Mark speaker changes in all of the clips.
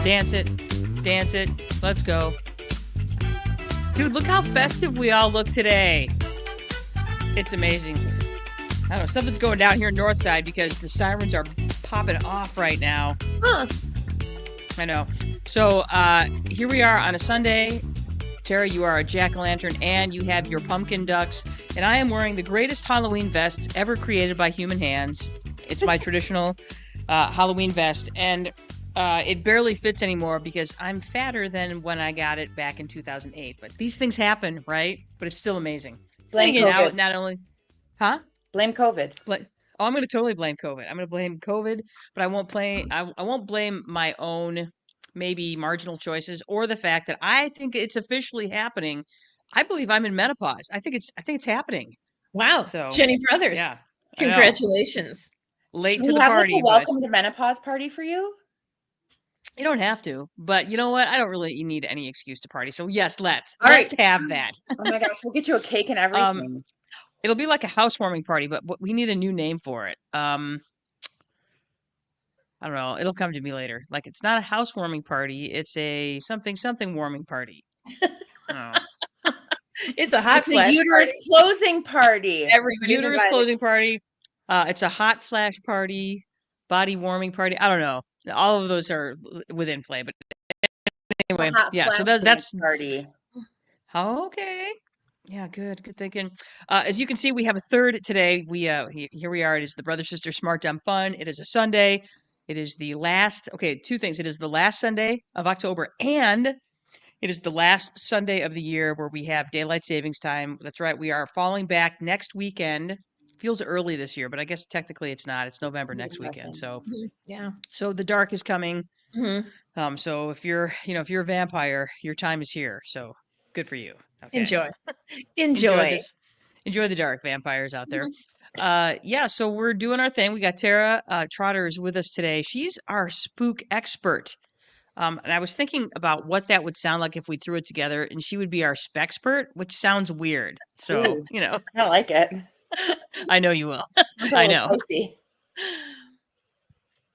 Speaker 1: Dance it. Dance it. Let's go. Dude, look how festive we all look today. It's amazing. I don't know, something's going down here north side because the sirens are popping off right now. I know. So here we are on a Sunday. Tara, you are a jack-o'-lantern and you have your pumpkin ducks. And I am wearing the greatest Halloween vest ever created by human hands. It's my traditional Halloween vest. And it barely fits anymore because I'm fatter than when I got it back in 2008. But these things happen, right? But it's still amazing.
Speaker 2: Blame COVID.
Speaker 1: Not only... Huh?
Speaker 2: Blame COVID.
Speaker 1: I'm going to totally blame COVID. I'm going to blame COVID, but I won't blame my own maybe marginal choices or the fact that I think it's officially happening. I believe I'm in menopause. I think it's happening.
Speaker 3: Wow.
Speaker 1: So,
Speaker 3: Jenny Brothers.
Speaker 1: Yeah.
Speaker 3: Congratulations.
Speaker 1: Late
Speaker 2: Should
Speaker 1: to
Speaker 2: we
Speaker 1: the
Speaker 2: have
Speaker 1: party.
Speaker 2: Like a welcome to menopause party for you?
Speaker 1: You don't have to, but you know what? I don't really need any excuse to party. So yes, let's have that.
Speaker 2: Oh my gosh, we'll get you a cake and everything.
Speaker 1: It'll be like a housewarming party, but we need a new name for it. I don't know. It'll come to me later. Like, it's not a housewarming party. It's a something warming party.
Speaker 3: It's a hot flash
Speaker 2: uterus closing party.
Speaker 3: Everybody's
Speaker 1: uterus
Speaker 3: invited.
Speaker 1: closing party. It's a hot flash party, body warming party. I don't know. All of those are within play, but anyway, yeah. So that's
Speaker 2: party.
Speaker 1: Okay. Yeah, good thinking. As you can see, we have a third today. We here we are. It is the Brother Sister Smart Dumb Fun. It is a Sunday. It is the last. Okay, two things. It is the last Sunday of October, and it is the last Sunday of the year where we have daylight savings time. That's right. We are falling back next weekend. Feels early this year, but I guess technically it's not. It's November next weekend. So
Speaker 3: yeah.
Speaker 1: So the dark is coming.
Speaker 3: Mm-hmm.
Speaker 1: So if you're a vampire, your time is here. So good for you. Okay.
Speaker 3: Enjoy.
Speaker 1: Enjoy the dark, vampires out there. Yeah, so we're doing our thing. We got Tara Trotter is with us today. She's our spook expert. And I was thinking about what that would sound like if we threw it together, and she would be our spexpert, which sounds weird. So,
Speaker 2: Ooh, I like it.
Speaker 1: I know you will. I know.
Speaker 2: Spicy.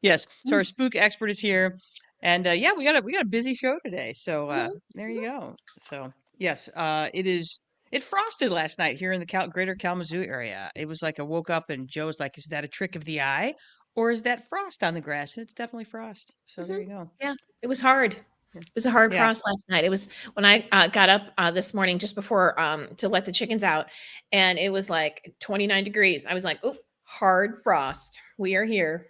Speaker 1: Yes. So our spook expert is here. And yeah, we got a busy show today. So there you go. So yes, it frosted last night here in the greater Kalamazoo area. It was like I woke up and Joe was like, is that a trick of the eye? Or is that frost on the grass? And it's definitely frost. So there you go.
Speaker 3: Yeah, it was hard. It was a hard frost last night. It was when I got up this morning just before to let the chickens out, and it was like 29 degrees. I was like, oh, hard frost. We are here.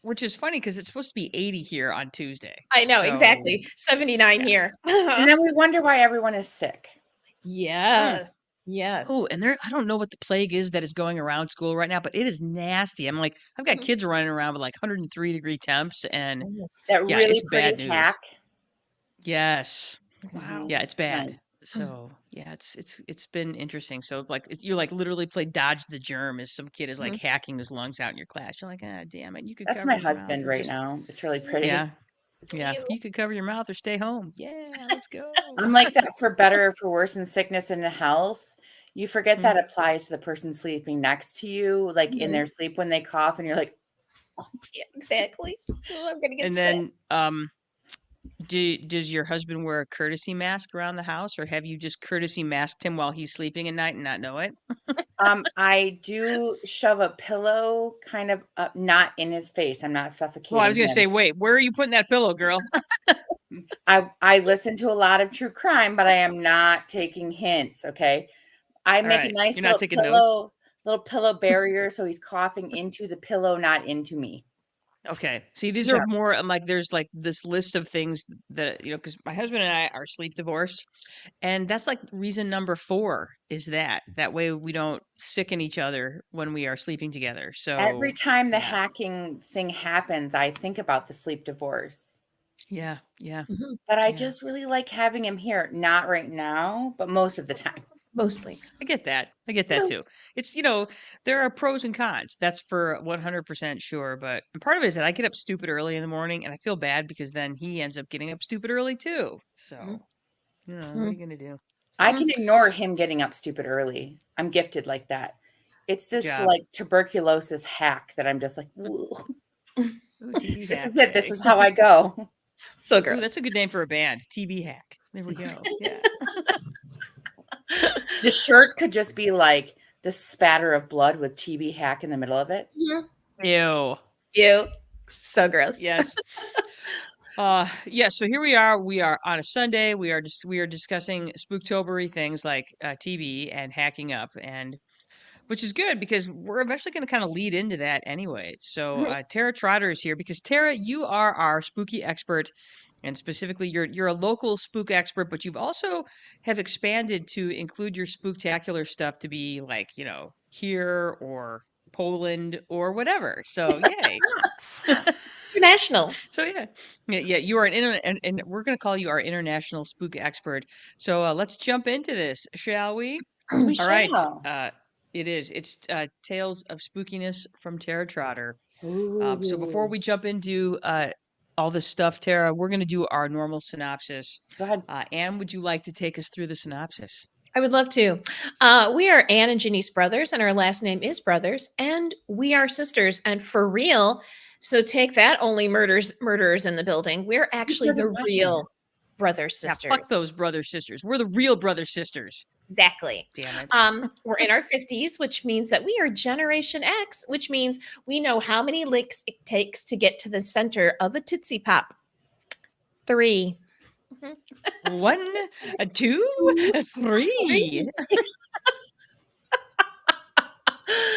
Speaker 1: Which is funny because it's supposed to be 80 here on Tuesday.
Speaker 3: I know, exactly. 79 here.
Speaker 2: And then we wonder why everyone is sick.
Speaker 3: Yes. Yes.
Speaker 1: Oh, and I don't know what the plague is that is going around school right now, but it is nasty. I'm like, I've got kids running around with like 103-degree temps, and
Speaker 2: that really
Speaker 1: it's bad news.
Speaker 2: Hack.
Speaker 1: Yes.
Speaker 3: Wow.
Speaker 1: Yeah, it's bad.
Speaker 2: Nice.
Speaker 1: So yeah, it's been interesting. So like you like literally play dodge the germ as some kid is like hacking his lungs out in your class. You're like, ah, damn it, you could.
Speaker 2: That's
Speaker 1: cover
Speaker 2: my
Speaker 1: your
Speaker 2: husband
Speaker 1: mouth
Speaker 2: right now. It's really pretty.
Speaker 1: Yeah. You could cover your mouth or stay home. Yeah, let's go.
Speaker 2: I'm like that for better or for worse in sickness and in health. You forget that applies to the person sleeping next to you, like in their sleep when they cough, and you're like,
Speaker 3: oh, yeah, exactly. Oh, I'm gonna get
Speaker 1: and
Speaker 3: sick.
Speaker 1: Then does your husband wear a courtesy mask around the house, or have you just courtesy masked him while he's sleeping at night and not know it?
Speaker 2: I do shove a pillow kind of up, not in his face. I'm not suffocating.
Speaker 1: Well, I was going to say, wait, where are you putting that pillow, girl?
Speaker 2: I listen to a lot of true crime, but I am not taking hints. Okay. I make a nice little pillow barrier. So he's coughing into the pillow, not into me.
Speaker 1: Okay. See, these are more, I'm like, there's like this list of things that, because my husband and I are sleep divorced. And that's like reason number 4 is that way we don't sicken each other when we are sleeping together. So
Speaker 2: every time the hacking thing happens, I think about the sleep divorce.
Speaker 1: Yeah. Yeah.
Speaker 2: Mm-hmm. But I just really like having him here. Not right now, but most of the time.
Speaker 3: Mostly.
Speaker 1: I get that too. It's, there are pros and cons. That's for 100% sure. But part of it is that I get up stupid early in the morning and I feel bad because then he ends up getting up stupid early too. So You know, what are you going to do?
Speaker 2: I can ignore him getting up stupid early. I'm gifted like that. It's this like tuberculosis hack that I'm just like, ooh.
Speaker 1: TB
Speaker 2: This
Speaker 1: hack.
Speaker 2: is it. This is how I go.
Speaker 3: So gross.
Speaker 1: Ooh, that's a good name for a band. TB hack. There we go. Yeah.
Speaker 2: The shirts could just be like the spatter of blood with TB hack in the middle of it.
Speaker 1: Ew.
Speaker 3: Ew. So gross.
Speaker 1: Yes. Yeah, so here we are. We are on a Sunday. We are discussing spooktobery things like TB and hacking up, and which is good because we're eventually going to kind of lead into that anyway. So Tara Trotter is here because Tara, you are our spooky expert, and specifically you're a local spook expert, but you've also have expanded to include your spooktacular stuff to be like, you know, here or Poland or whatever. So yay.
Speaker 3: International.
Speaker 1: So yeah. You are and we're going to call you our international spook expert. So let's jump into this, shall we? All right. It's Tales of Spookiness from Tara Trotter. So before we jump into all this stuff, Tara, we're going to do our normal synopsis.
Speaker 2: Go ahead.
Speaker 1: Anne, would you like to take us through the synopsis?
Speaker 3: I would love to. We are Anne and Janice Brothers, and our last name is Brothers, and we are sisters, and for real. So take that, only murderers in the building. We're actually the real brother sisters.
Speaker 1: Yeah, fuck those brother sisters. We're the real brother sisters.
Speaker 3: Exactly.
Speaker 1: Damn it.
Speaker 3: We're in our 50s, which means that we are Generation X, which means we know how many licks it takes to get to the center of a Tootsie Pop. 3.
Speaker 1: 1, 2, 3.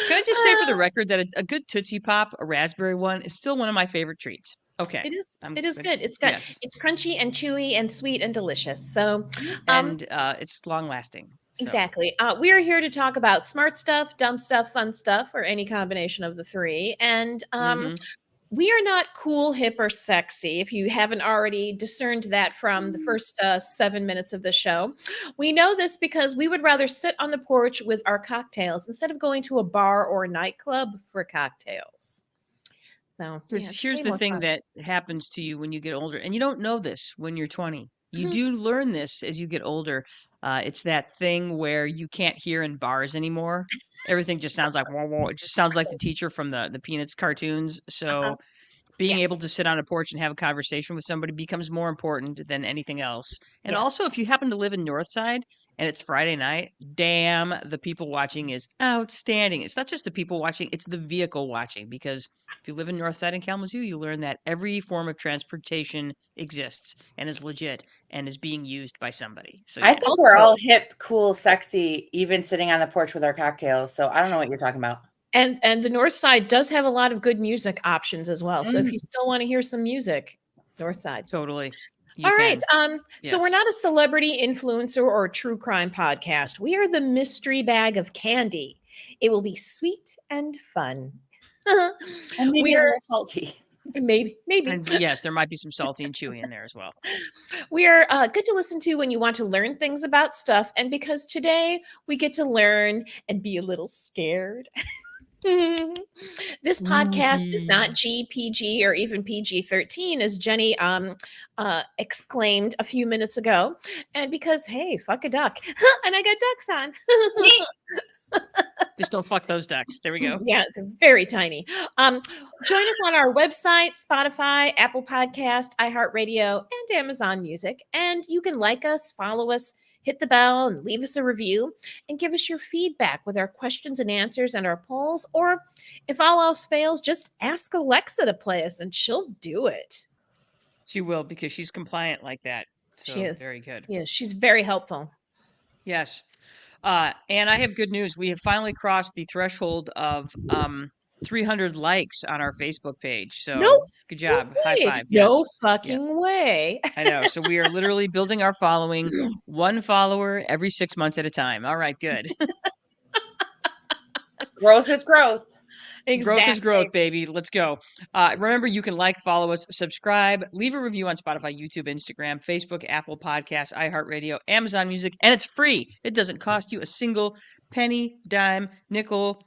Speaker 1: Can I just say for the record that a good Tootsie Pop, a raspberry one, is still one of my favorite treats. Okay.
Speaker 3: It is good. It's got it's crunchy and chewy and sweet and delicious. So
Speaker 1: and it's long lasting. So.
Speaker 3: Exactly. We are here to talk about smart stuff, dumb stuff, fun stuff, or any combination of the 3. And we are not cool, hip, or sexy, if you haven't already discerned that from the first 7 minutes of the show. We know this because we would rather sit on the porch with our cocktails instead of going to a bar or a nightclub for cocktails. So
Speaker 1: here's the thing that happens to you when you get older, and you don't know this when you're 20. You do learn this as you get older. It's that thing where you can't hear in bars anymore. Everything just sounds like whoa, whoa. It just sounds like the teacher from the Peanuts cartoons. So being able to sit on a porch and have a conversation with somebody becomes more important than anything else. And also, if you happen to live in Northside and it's Friday night, damn, the people watching is outstanding. It's not just the people watching, it's the vehicle watching. Because if you live in Northside in Kalamazoo, you learn that every form of transportation exists and is legit and is being used by somebody. So
Speaker 2: I think we're all hip, cool, sexy, even sitting on the porch with our cocktails. So I don't know what you're talking about.
Speaker 3: And the North Side does have a lot of good music options as well. So if you still want to hear some music, North Side.
Speaker 1: Totally.
Speaker 3: All right. So we're not a celebrity influencer or a true crime podcast. We are the mystery bag of candy. It will be sweet and fun.
Speaker 2: And maybe a little salty.
Speaker 3: Maybe.
Speaker 1: And yes, there might be some salty and chewy in there as well.
Speaker 3: We are good to listen to when you want to learn things about stuff. And because today we get to learn and be a little scared. This podcast is not GPG or even PG-13, as Jenny exclaimed a few minutes ago. And because, hey, fuck a duck. And I got ducks on.
Speaker 1: Just don't fuck those ducks. There we go.
Speaker 3: Yeah, they're very tiny. Join us on our website, Spotify, Apple Podcast, iHeartRadio, and Amazon Music. And you can like us, follow us, hit the bell, and leave us a review, and give us your feedback with our questions and answers and our polls. Or if all else fails, just ask Alexa to play us, and she'll do it.
Speaker 1: She will, because she's compliant like that. So
Speaker 3: she is.
Speaker 1: Very good.
Speaker 3: Yeah, she's very helpful.
Speaker 1: Yes. And I have good news. We have finally crossed the threshold of 300 likes on our Facebook page. So good job.
Speaker 3: Way.
Speaker 1: High five.
Speaker 3: No fucking way.
Speaker 1: I know. So we are literally building our following, one follower every 6 months at a time. All right, good.
Speaker 2: Growth is growth.
Speaker 3: Exactly.
Speaker 1: Growth is growth, baby. Let's go. Remember, you can like, follow us, subscribe, leave a review on Spotify, YouTube, Instagram, Facebook, Apple Podcasts, iHeartRadio, Amazon Music, and it's free. It doesn't cost you a single penny, dime, nickel,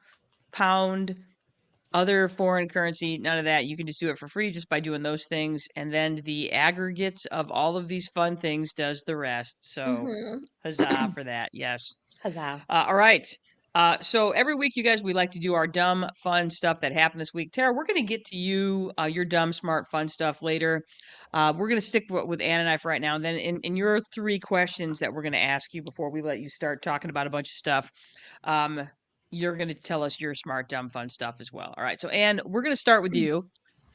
Speaker 1: pound, other foreign currency, none of that. You can just do it for free just by doing those things. And then the aggregates of all of these fun things does the rest. So huzzah for that. Yes.
Speaker 3: Huzzah.
Speaker 1: All right. So every week, you guys, we like to do our dumb, fun stuff that happened this week. Tara, we're going to get to you, your dumb, smart, fun stuff later. We're going to stick with Ann and I for right now. And then in your 3 questions that we're going to ask you before we let you start talking about a bunch of stuff, you're going to tell us your smart, dumb, fun stuff as well. All right. So, Ann, we're going to start with you.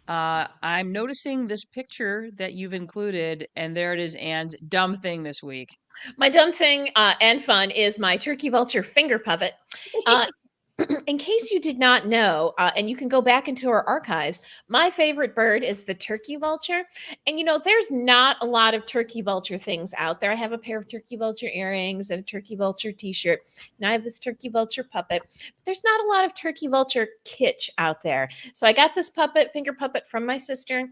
Speaker 1: I'm noticing this picture that you've included, and there it is, Ann's dumb thing this week.
Speaker 3: My dumb thing and fun is my turkey vulture finger puppet. In case you did not know, and you can go back into our archives, my favorite bird is the turkey vulture. And, there's not a lot of turkey vulture things out there. I have a pair of turkey vulture earrings and a turkey vulture t-shirt. And I have this turkey vulture puppet. There's not a lot of turkey vulture kitsch out there. So I got this finger puppet from my sister.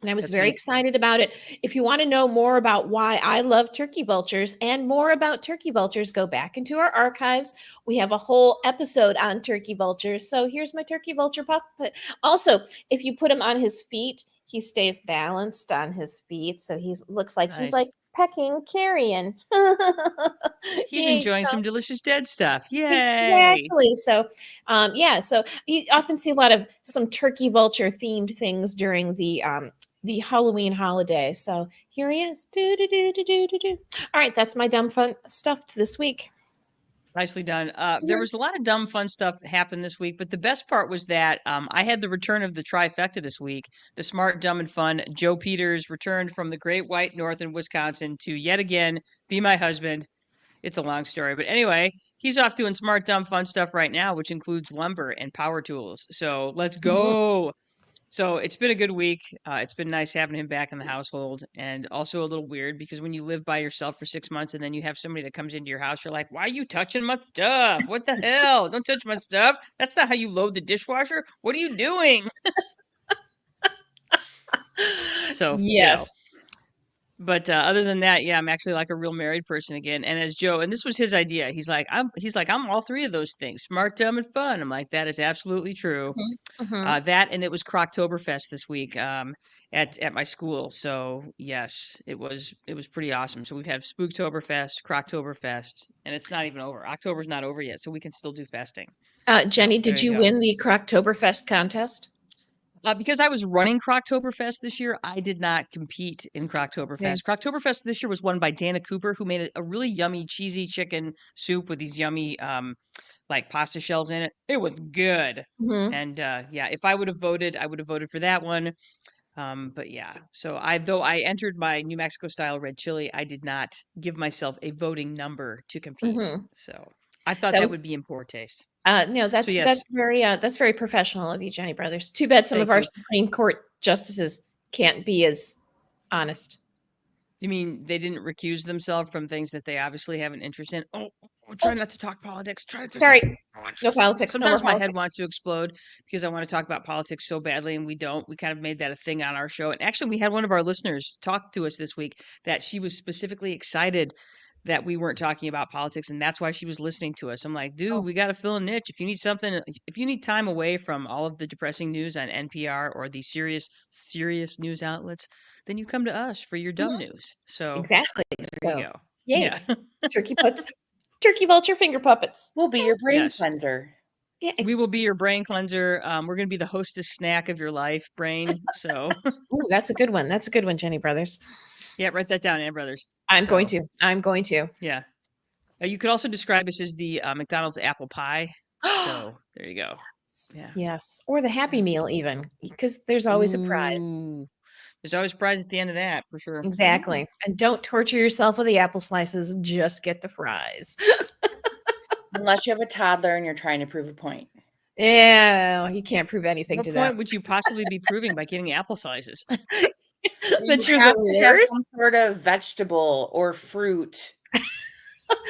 Speaker 3: And I was very excited about it. If you want to know more about why I love turkey vultures and more about turkey vultures, go back into our archives. We have a whole episode on turkey vultures. So here's my turkey vulture puppet. Also, if you put him on his feet, he stays balanced on his feet. So he looks like he's like pecking carrion.
Speaker 1: He's enjoying some delicious dead stuff. Yay!
Speaker 3: Exactly. So, so you often see a lot of some turkey vulture themed things during the Halloween holiday. So here he is. All right, that's my dumb fun stuff this week.
Speaker 1: Nicely done. There was a lot of dumb fun stuff happen this week, but the best part was that I had the return of the trifecta this week. The smart, dumb, and fun. Joe Peters returned from the Great White North in Wisconsin to yet again be my husband. It's a long story, but anyway, he's off doing smart, dumb, fun stuff right now, which includes lumber and power tools. So let's go. So it's been a good week. It's been nice having him back in the household, and also a little weird because when you live by yourself for 6 months and then you have somebody that comes into your house, you're like, why are you touching my stuff? What the hell? Don't touch my stuff. That's not how you load the dishwasher. What are you doing? So,
Speaker 3: yes.
Speaker 1: But other than that, yeah, I'm actually like a real married person again. And as Joe, and this was his idea. He's like, I'm all 3 of those things: smart, dumb, and fun. I'm like, that is absolutely true. That, and it was Croctoberfest this week at my school. So yes, it was pretty awesome. So we've had Spooktoberfest, Croctoberfest, and it's not even over. October's not over yet, so we can still do festing.
Speaker 3: Jenny, did you win the Croctoberfest contest?
Speaker 1: Because I was running Croctoberfest this year, I did not compete in Croctoberfest. Yeah. Croctoberfest this year was won by Dana Cooper, who made a really yummy cheesy chicken soup with these yummy like pasta shells in it. It was good. And if I would have voted, I would have voted for that one. But yeah, so though I entered my New Mexico style red chili, I did not give myself a voting number to compete. So I thought that would be in poor taste.
Speaker 3: No, that's very professional of you, Jenny Brothers. Too bad some of our Supreme Court justices can't be as honest.
Speaker 1: You mean they didn't recuse themselves from things that they obviously have an interest in? Try not to talk politics.
Speaker 3: No politics.
Speaker 1: Sometimes my head wants to explode because I want to talk about politics so badly, and we don't. We kind of made that a thing on our show. And actually, we had one of our listeners talk to us this week that she was specifically excited that we weren't talking about politics, and that's why she was listening to us. I'm like, dude, we got to fill a niche. If you need something, if you need time away from all of the depressing news on NPR or the serious news outlets, then you come to us for your dumb news. So
Speaker 3: exactly.
Speaker 1: There you go.
Speaker 3: Yay. Yeah. Turkey vulture finger puppets.
Speaker 2: We'll be your brain cleanser.
Speaker 1: Yeah. We will be your brain cleanser. We're going to be the hostess snack of your life, brain. So
Speaker 3: ooh, that's a good one. That's a good one, Jenny Brothers.
Speaker 1: Yeah, write that down, Ann Brothers.
Speaker 3: I'm going to.
Speaker 1: Yeah. You could also describe us as the McDonald's apple pie. So there you go.
Speaker 3: Yeah. Yes. Or the Happy Meal even, because there's always a prize.
Speaker 1: There's always a prize at the end of that, for sure.
Speaker 3: Exactly. And don't torture yourself with the apple slices. Just get the fries.
Speaker 2: Unless you have a toddler and you're trying to prove a point.
Speaker 3: Yeah, you can't prove anything to that.
Speaker 1: What point would you possibly be proving by getting apple slices?
Speaker 2: That you have to have some sort of vegetable or fruit.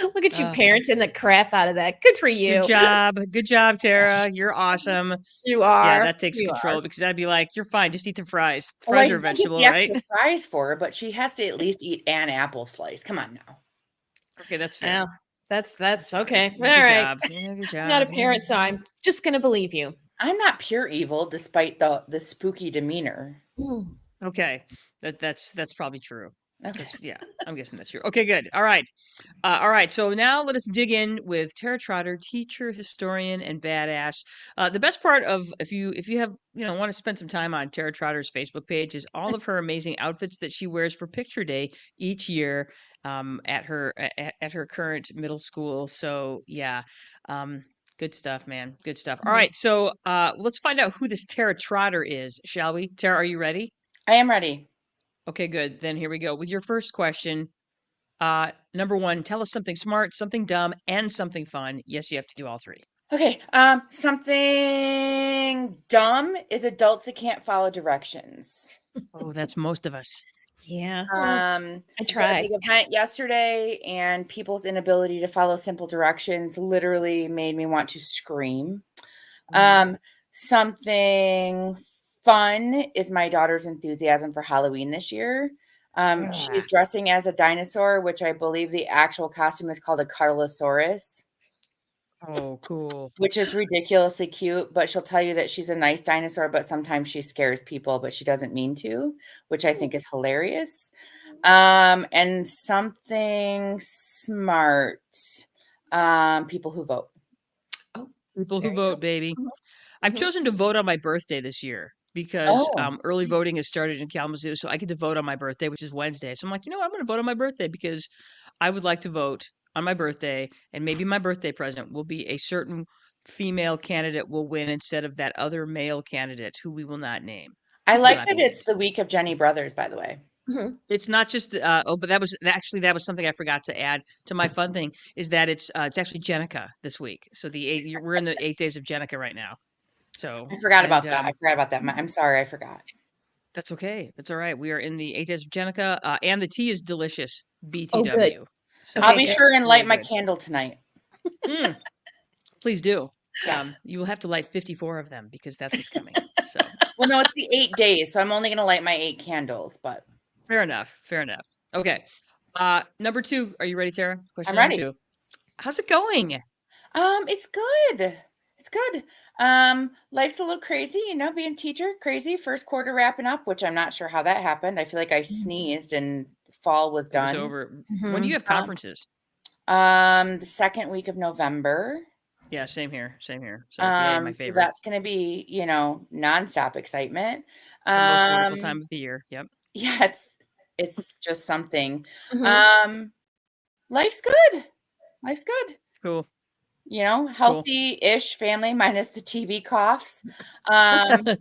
Speaker 3: Look at you parenting the crap out of that. Good for you.
Speaker 1: Good job, Tara. You're awesome.
Speaker 3: You are.
Speaker 1: Yeah, that takes control because I'd be like, you're fine. Just eat the fries. The fries are a vegetable, right?
Speaker 2: Fries for her, but she has to at least eat an apple slice. Come on now.
Speaker 1: Okay, that's fair.
Speaker 3: Yeah, that's okay.
Speaker 1: Good
Speaker 3: All right.
Speaker 1: job. Yeah, good job.
Speaker 3: I'm not a parent, so I'm just going to believe you.
Speaker 2: I'm not pure evil, despite the spooky demeanor.
Speaker 1: Okay, that's probably true.
Speaker 2: Okay.
Speaker 1: Yeah, I'm guessing that's true. Okay, good. All right. All right, so now let us dig in with Tara Trotter, teacher, historian, and badass. The best part of if you have want to spend some time on Tara Trotter's Facebook page is all of her amazing outfits that she wears for Picture Day each year at her current middle school. So yeah, good stuff, man. Good stuff. All right, so let's find out who this Tara Trotter is, shall we? Tara, are you ready?
Speaker 2: I am ready.
Speaker 1: Okay, good. Then here we go with your first question. Number one, tell us something smart, something dumb, and something fun. Yes, you have to do all three.
Speaker 2: Okay. Something dumb is adults that can't follow directions.
Speaker 1: Oh, that's most of us.
Speaker 3: Yeah.
Speaker 2: I
Speaker 3: tried.
Speaker 2: a big event yesterday, and people's inability to follow simple directions literally made me want to scream. Something fun is my daughter's enthusiasm for Halloween this year. She's dressing as a dinosaur, which I believe the actual costume is called a Carlosaurus.
Speaker 1: Oh, cool.
Speaker 2: Which is ridiculously cute, but she'll tell you that she's a nice dinosaur, but sometimes she scares people, but she doesn't mean to, which I think is hilarious. And something smart, people who vote.
Speaker 1: Oh, people who vote, baby. I've chosen to vote on my birthday this year because early voting has started in Kalamazoo, so I get to vote on my birthday, which is Wednesday. So I'm like, I'm going to vote on my birthday because I would like to vote on my birthday, and maybe my birthday present will be a certain female candidate will win instead of that other male candidate who we will not name.
Speaker 2: I like that it's the week of Jenny Brothers, by the way.
Speaker 1: It's not just but that was something I forgot to add to my fun thing is that it's actually Jenica this week. So we're in the 8 days of Jenica right now. So
Speaker 2: I forgot about that. I forgot about that. I'm sorry, I forgot.
Speaker 1: That's okay. That's all right. We are in the 8 days of Jenica, and the tea is delicious. BTW.
Speaker 3: Oh, good.
Speaker 1: So
Speaker 2: I'll be sure and light my candle tonight.
Speaker 1: Please do. You will have to light 54 of them because that's what's coming. So
Speaker 2: well, no, it's the 8 days, so I'm only going to light my 8 candles. But
Speaker 1: fair enough. Fair enough. Okay. Number 2. Are you ready, Tara?
Speaker 2: Question number 2.
Speaker 1: How's it going?
Speaker 2: It's good. It's good. Life's a little crazy, being a teacher, crazy. First quarter wrapping up, which I'm not sure how that happened. I feel like I sneezed and fall was done.
Speaker 1: It was over. When do you have conferences?
Speaker 2: The second week of November.
Speaker 1: Yeah, same here. So yay, my favorite.
Speaker 2: So that's going to be, nonstop excitement.
Speaker 1: The most wonderful time of the year. Yep.
Speaker 2: Yeah, it's just something. Life's good. Life's good.
Speaker 1: Cool.
Speaker 2: Healthy-ish family minus the TB coughs. But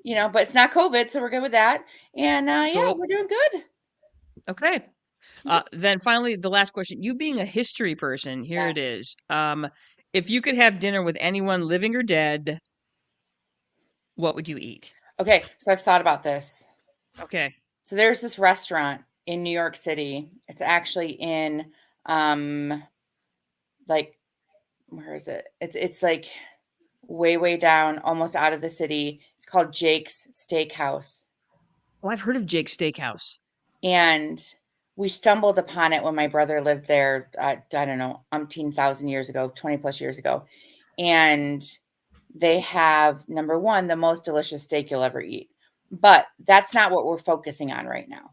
Speaker 2: it's not COVID, so we're good with that. And yeah, we're doing good.
Speaker 1: Okay. Then finally, the last question. You being a history person, here it is. If you could have dinner with anyone living or dead, what would you eat?
Speaker 2: Okay, so I've thought about this.
Speaker 1: Okay.
Speaker 2: So there's this restaurant in New York City. It's actually in where is it? It's like way down, almost out of the city. It's called Jake's Steakhouse.
Speaker 1: Oh, I've heard of Jake's Steakhouse.
Speaker 2: And we stumbled upon it when my brother lived there, I don't know, umpteen thousand years ago, 20 plus years ago. And they have, number one, the most delicious steak you'll ever eat. But that's not what we're focusing on right now.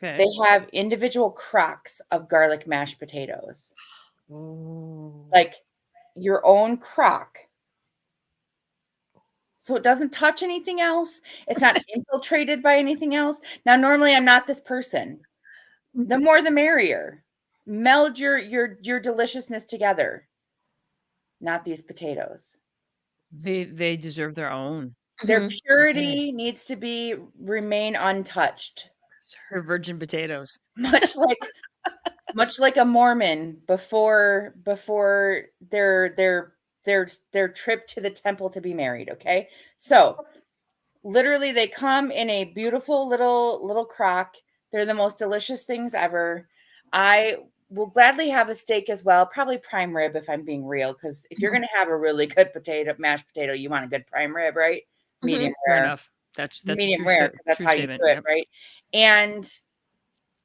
Speaker 2: Okay. They have individual crocks of garlic mashed potatoes. Like your own crock. So it doesn't touch anything else. It's not infiltrated by anything else. Now, normally I'm not this person. The more the merrier. Meld your deliciousness together. Not these potatoes.
Speaker 1: They deserve their own.
Speaker 2: Their purity needs to remain untouched.
Speaker 1: Her virgin potatoes.
Speaker 2: Much like a Mormon before their trip to the temple to be married. Okay. So literally they come in a beautiful little crock. They're the most delicious things ever. I will gladly have a steak as well. Probably prime rib if I'm being real. Cause if you're going to have a really good mashed potato, you want a good prime rib, right? Medium rare.
Speaker 1: Fair enough. That's
Speaker 2: medium rare. That's how you do it. Right. And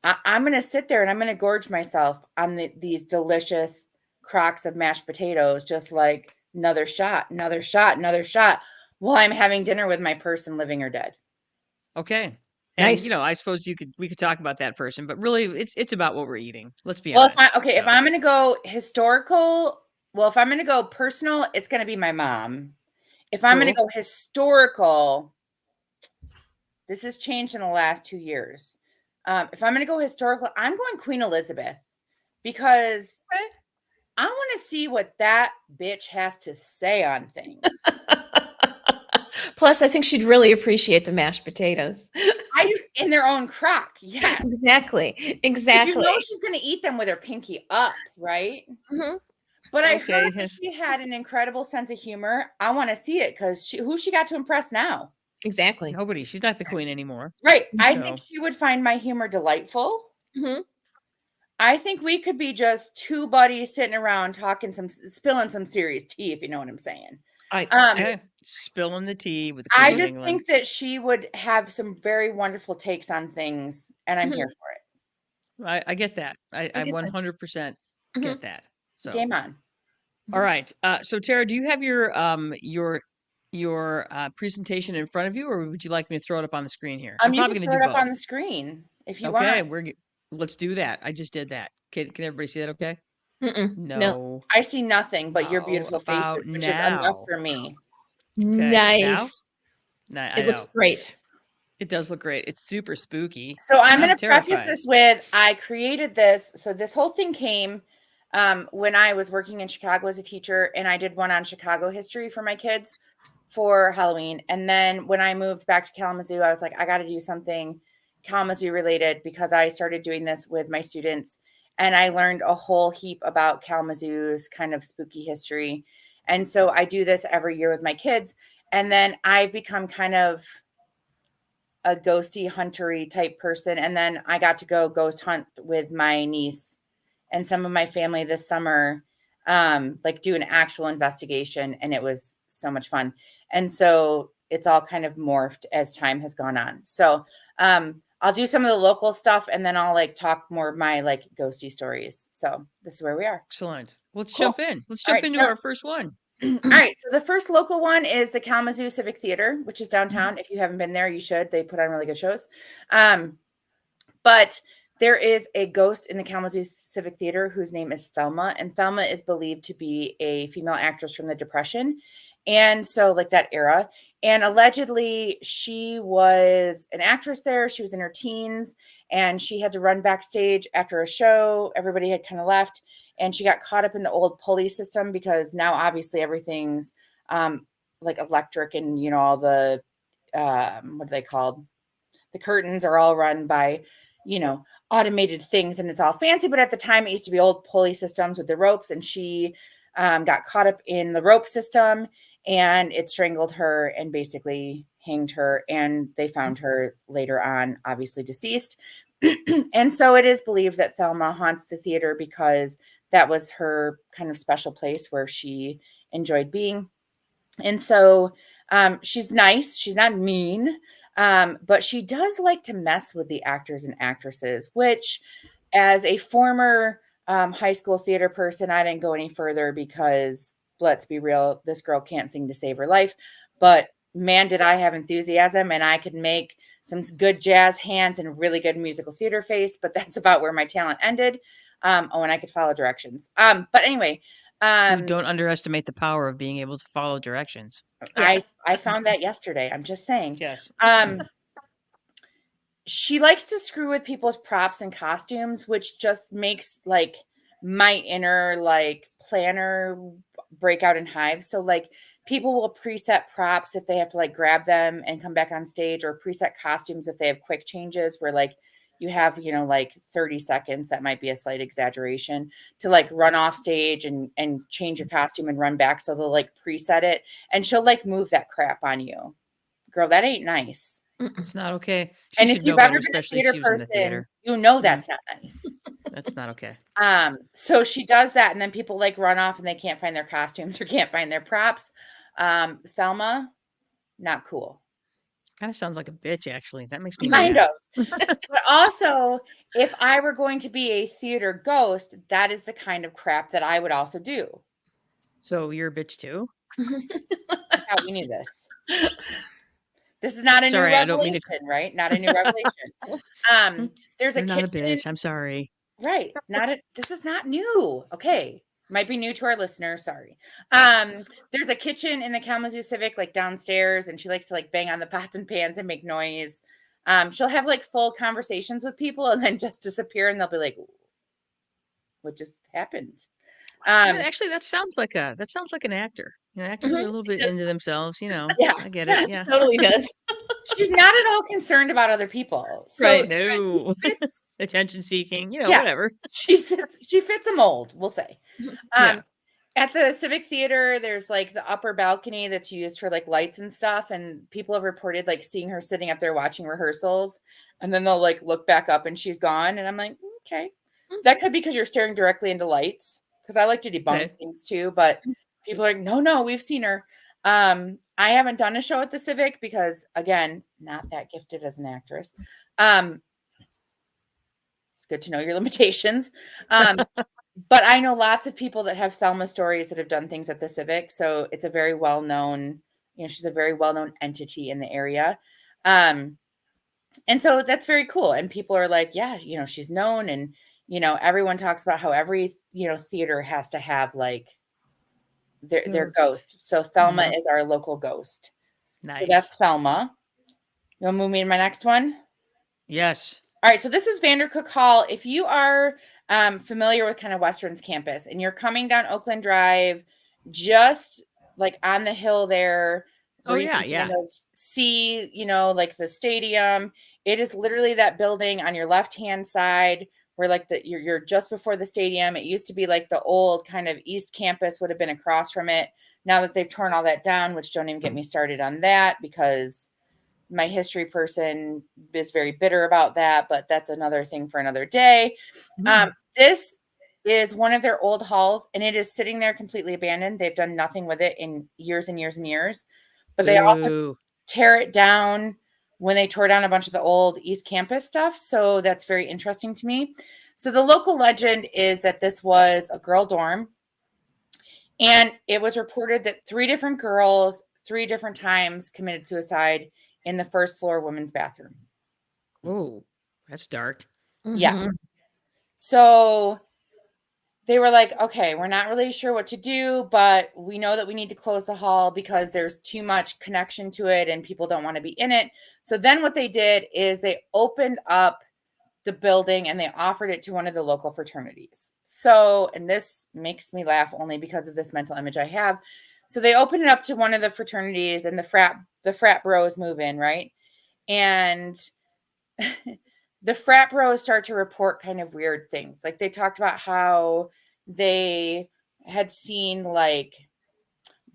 Speaker 2: I'm going to sit there and I'm going to gorge myself on these delicious crocks of mashed potatoes, just like another shot, another shot, another shot while I'm having dinner with my person, living or dead.
Speaker 1: Okay. And nice. I suppose we could talk about that person, but really it's about what we're eating. Let's be honest.
Speaker 2: If I'm going to go historical, if I'm going to go personal, it's going to be my mom. If I'm going to go historical, this has changed in the last 2 years. If I'm going to go historical, I'm going Queen Elizabeth because I want to see what that bitch has to say on things.
Speaker 3: Plus, I think she'd really appreciate the mashed potatoes.
Speaker 2: In their own crock. Yes.
Speaker 3: Exactly.
Speaker 2: You know she's going to eat them with her pinky up, right? Mm-hmm. But I heard that she had an incredible sense of humor. I want to see it because who she got to impress now?
Speaker 3: Exactly.
Speaker 1: Nobody. She's not the queen anymore.
Speaker 2: Right. I think she would find my humor delightful. Mm-hmm. I think we could be just two buddies sitting around spilling some serious tea, if you know what I'm saying.
Speaker 1: Spilling the tea with the
Speaker 2: Queen I just think that she would have some very wonderful takes on things, and I'm here for
Speaker 1: it. I get that. I 100% get that. So
Speaker 2: game on.
Speaker 1: All right. So Tara, do you have your presentation in front of you, or would you like me to throw it up on the screen here?
Speaker 2: I'm probably going to throw it up on the screen if you want.
Speaker 1: Okay, let's do that. I just did that. Can everybody see that? Okay. No,
Speaker 2: I see nothing but your beautiful faces, which is enough for me.
Speaker 3: Okay, nice. It looks great.
Speaker 1: It does look great. It's super spooky.
Speaker 2: So I'm going to preface this with, I created this. So this whole thing came when I was working in Chicago as a teacher, and I did one on Chicago history for my kids for Halloween. And then when I moved back to Kalamazoo, I was like, I got to do something Kalamazoo related because I started doing this with my students. And I learned a whole heap about Kalamazoo's kind of spooky history. And so I do this every year with my kids. And then I've become kind of a ghosty huntery type person. And then I got to go ghost hunt with my niece and some of my family this summer, like do an actual investigation. And it was so much fun. And so it's all kind of morphed as time has gone on. So I'll do some of the local stuff and then I'll like talk more of my like ghosty stories. So this is where we are.
Speaker 1: Excellent. Let's jump in. Let's jump into our first one.
Speaker 2: All right. So the first local one is the Kalamazoo Civic Theater, which is downtown. If you haven't been there, you should. They put on really good shows. But there is a ghost in the Kalamazoo Civic Theater whose name is Thelma. And Thelma is believed to be a female actress from the Depression. And so like that era. And allegedly she was an actress there. She was in her teens and she had to run backstage after a show. Everybody had kind of left. And she got caught up in the old pulley system because now obviously everything's like electric and, you know, all the, what are they called? The curtains are all run by, you know, automated things and it's all fancy. But at the time it used to be old pulley systems with the ropes. And she got caught up in the rope system and it strangled her and basically hanged her. And they found her later on, obviously deceased. And so it is believed that Thelma haunts the theater because that was her kind of special place where she enjoyed being. And so she's nice. She's not mean, but she does like to mess with the actors and actresses, which as a former high school theater person, I didn't go any further because let's be real, this girl can't sing to save her life. But man, did I have enthusiasm and I could make some good jazz hands and really good musical theater face, but that's about where my talent ended. And I could follow directions. But anyway,
Speaker 1: don't underestimate the power of being able to follow directions.
Speaker 2: I found that yesterday. I'm just saying.
Speaker 1: Yes.
Speaker 2: She likes to screw with people's props and costumes, which just makes like my inner like planner break out in hives. So like people will preset props if they have to like grab them and come back on stage, or preset costumes if they have quick changes where like you have, you know, like 30 seconds, that might be a slight exaggeration, to like run off stage and change your costume and run back. So they'll like preset it and she'll like move that crap on you. Girl, that ain't nice.
Speaker 1: It's not okay.
Speaker 2: And if you've ever been a theater person, you know that's not nice.
Speaker 1: That's not okay.
Speaker 2: So she does that, and then people like run off and they can't find their costumes or can't find their props. Thelma, not cool.
Speaker 1: Kind of sounds like a bitch, actually. That makes me
Speaker 2: kind of. But also, if I were going to be a theater ghost, that is the kind of crap that I would also do.
Speaker 1: So you're a bitch too?
Speaker 2: I thought we knew this. This is not a new revelation, right? Not a new revelation. There's a kitchen.
Speaker 1: Not a bitch. I'm sorry.
Speaker 2: Right. This is not new. Okay. Might be new to our listeners. Sorry. There's a kitchen in the Kalamazoo Civic, like downstairs, and she likes to like bang on the pots and pans and make noise. She'll have like full conversations with people and then just disappear, and they'll be like, "What just happened?"
Speaker 1: Actually, that sounds like an actor. Actors are a little bit into themselves. Yeah, I get it. Yeah,
Speaker 3: totally does.
Speaker 2: She's not at all concerned about other people. So
Speaker 1: right? No, attention seeking. Whatever.
Speaker 2: She fits a mold. We'll say. At the Civic Theater, there's like the upper balcony that's used for like lights and stuff. And people have reported like seeing her sitting up there watching rehearsals. And then they'll like look back up and she's gone. And I'm like, okay, that could be because you're staring directly into lights. Because I like to debunk things too. But people are like, no, we've seen her. I haven't done a show at the Civic because, again, not that gifted as an actress. It's good to know your limitations. But I know lots of people that have Thelma stories that have done things at the Civic. So it's a very well-known, she's a very well-known entity in the area. And so that's very cool. And people are like, yeah, she's known. And, everyone talks about how every, theater has to have like their ghost. So Thelma is our local ghost.
Speaker 1: Nice.
Speaker 2: So that's Thelma. You want to move me to my next one?
Speaker 1: Yes.
Speaker 2: All right. So this is Vandercook Hall. If you are familiar with kind of Western's campus and you're coming down Oakland Drive, just like on the hill there.
Speaker 1: Oh, yeah.
Speaker 2: Kind of see, like the stadium. It is literally that building on your left-hand side where like you're just before the stadium. It used to be like the old kind of East Campus would have been across from it. Now that they've torn all that down, which don't even get me started on that because my history person is very bitter about that, but that's another thing for another day. This is one of their old halls and it is sitting there completely abandoned. They've done nothing with it in years and years and years, but they also tear it down when they tore down a bunch of the old East Campus stuff. So that's very interesting to me. So the local legend is that this was a girl dorm. And it was reported that 3 different girls, 3 different times committed suicide in the first floor women's bathroom.
Speaker 1: Oh, that's dark.
Speaker 2: Yeah. So they were like, okay, we're not really sure what to do, but we know that we need to close the hall because there's too much connection to it and people don't want to be in it. So then what they did is they opened up the building and they offered it to one of the local fraternities. So, and this makes me laugh only because of this mental image I have. So they opened it up to one of the fraternities and the frat bros move in, right? And the frat bros start to report kind of weird things. Like they talked about how they had seen like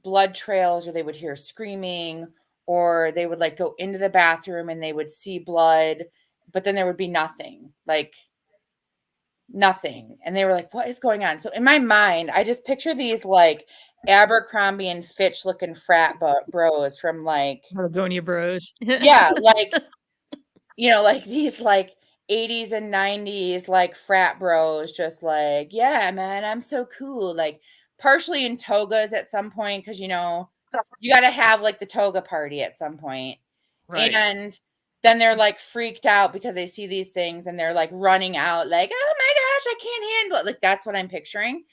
Speaker 2: blood trails or they would hear screaming or they would like go into the bathroom and they would see blood, but then there would be nothing. And they were like, what is going on? So in my mind, I just picture these like Abercrombie and Fitch looking frat bros from like
Speaker 1: Patagonia bros.
Speaker 2: Yeah, like like these like 80s and 90s like frat bros just like, yeah, man, I'm so cool. Like partially in togas at some point because you got to have like the toga party at some point. Right. And then they're like freaked out because they see these things and they're like running out like, oh my gosh, I can't handle it. Like that's what I'm picturing.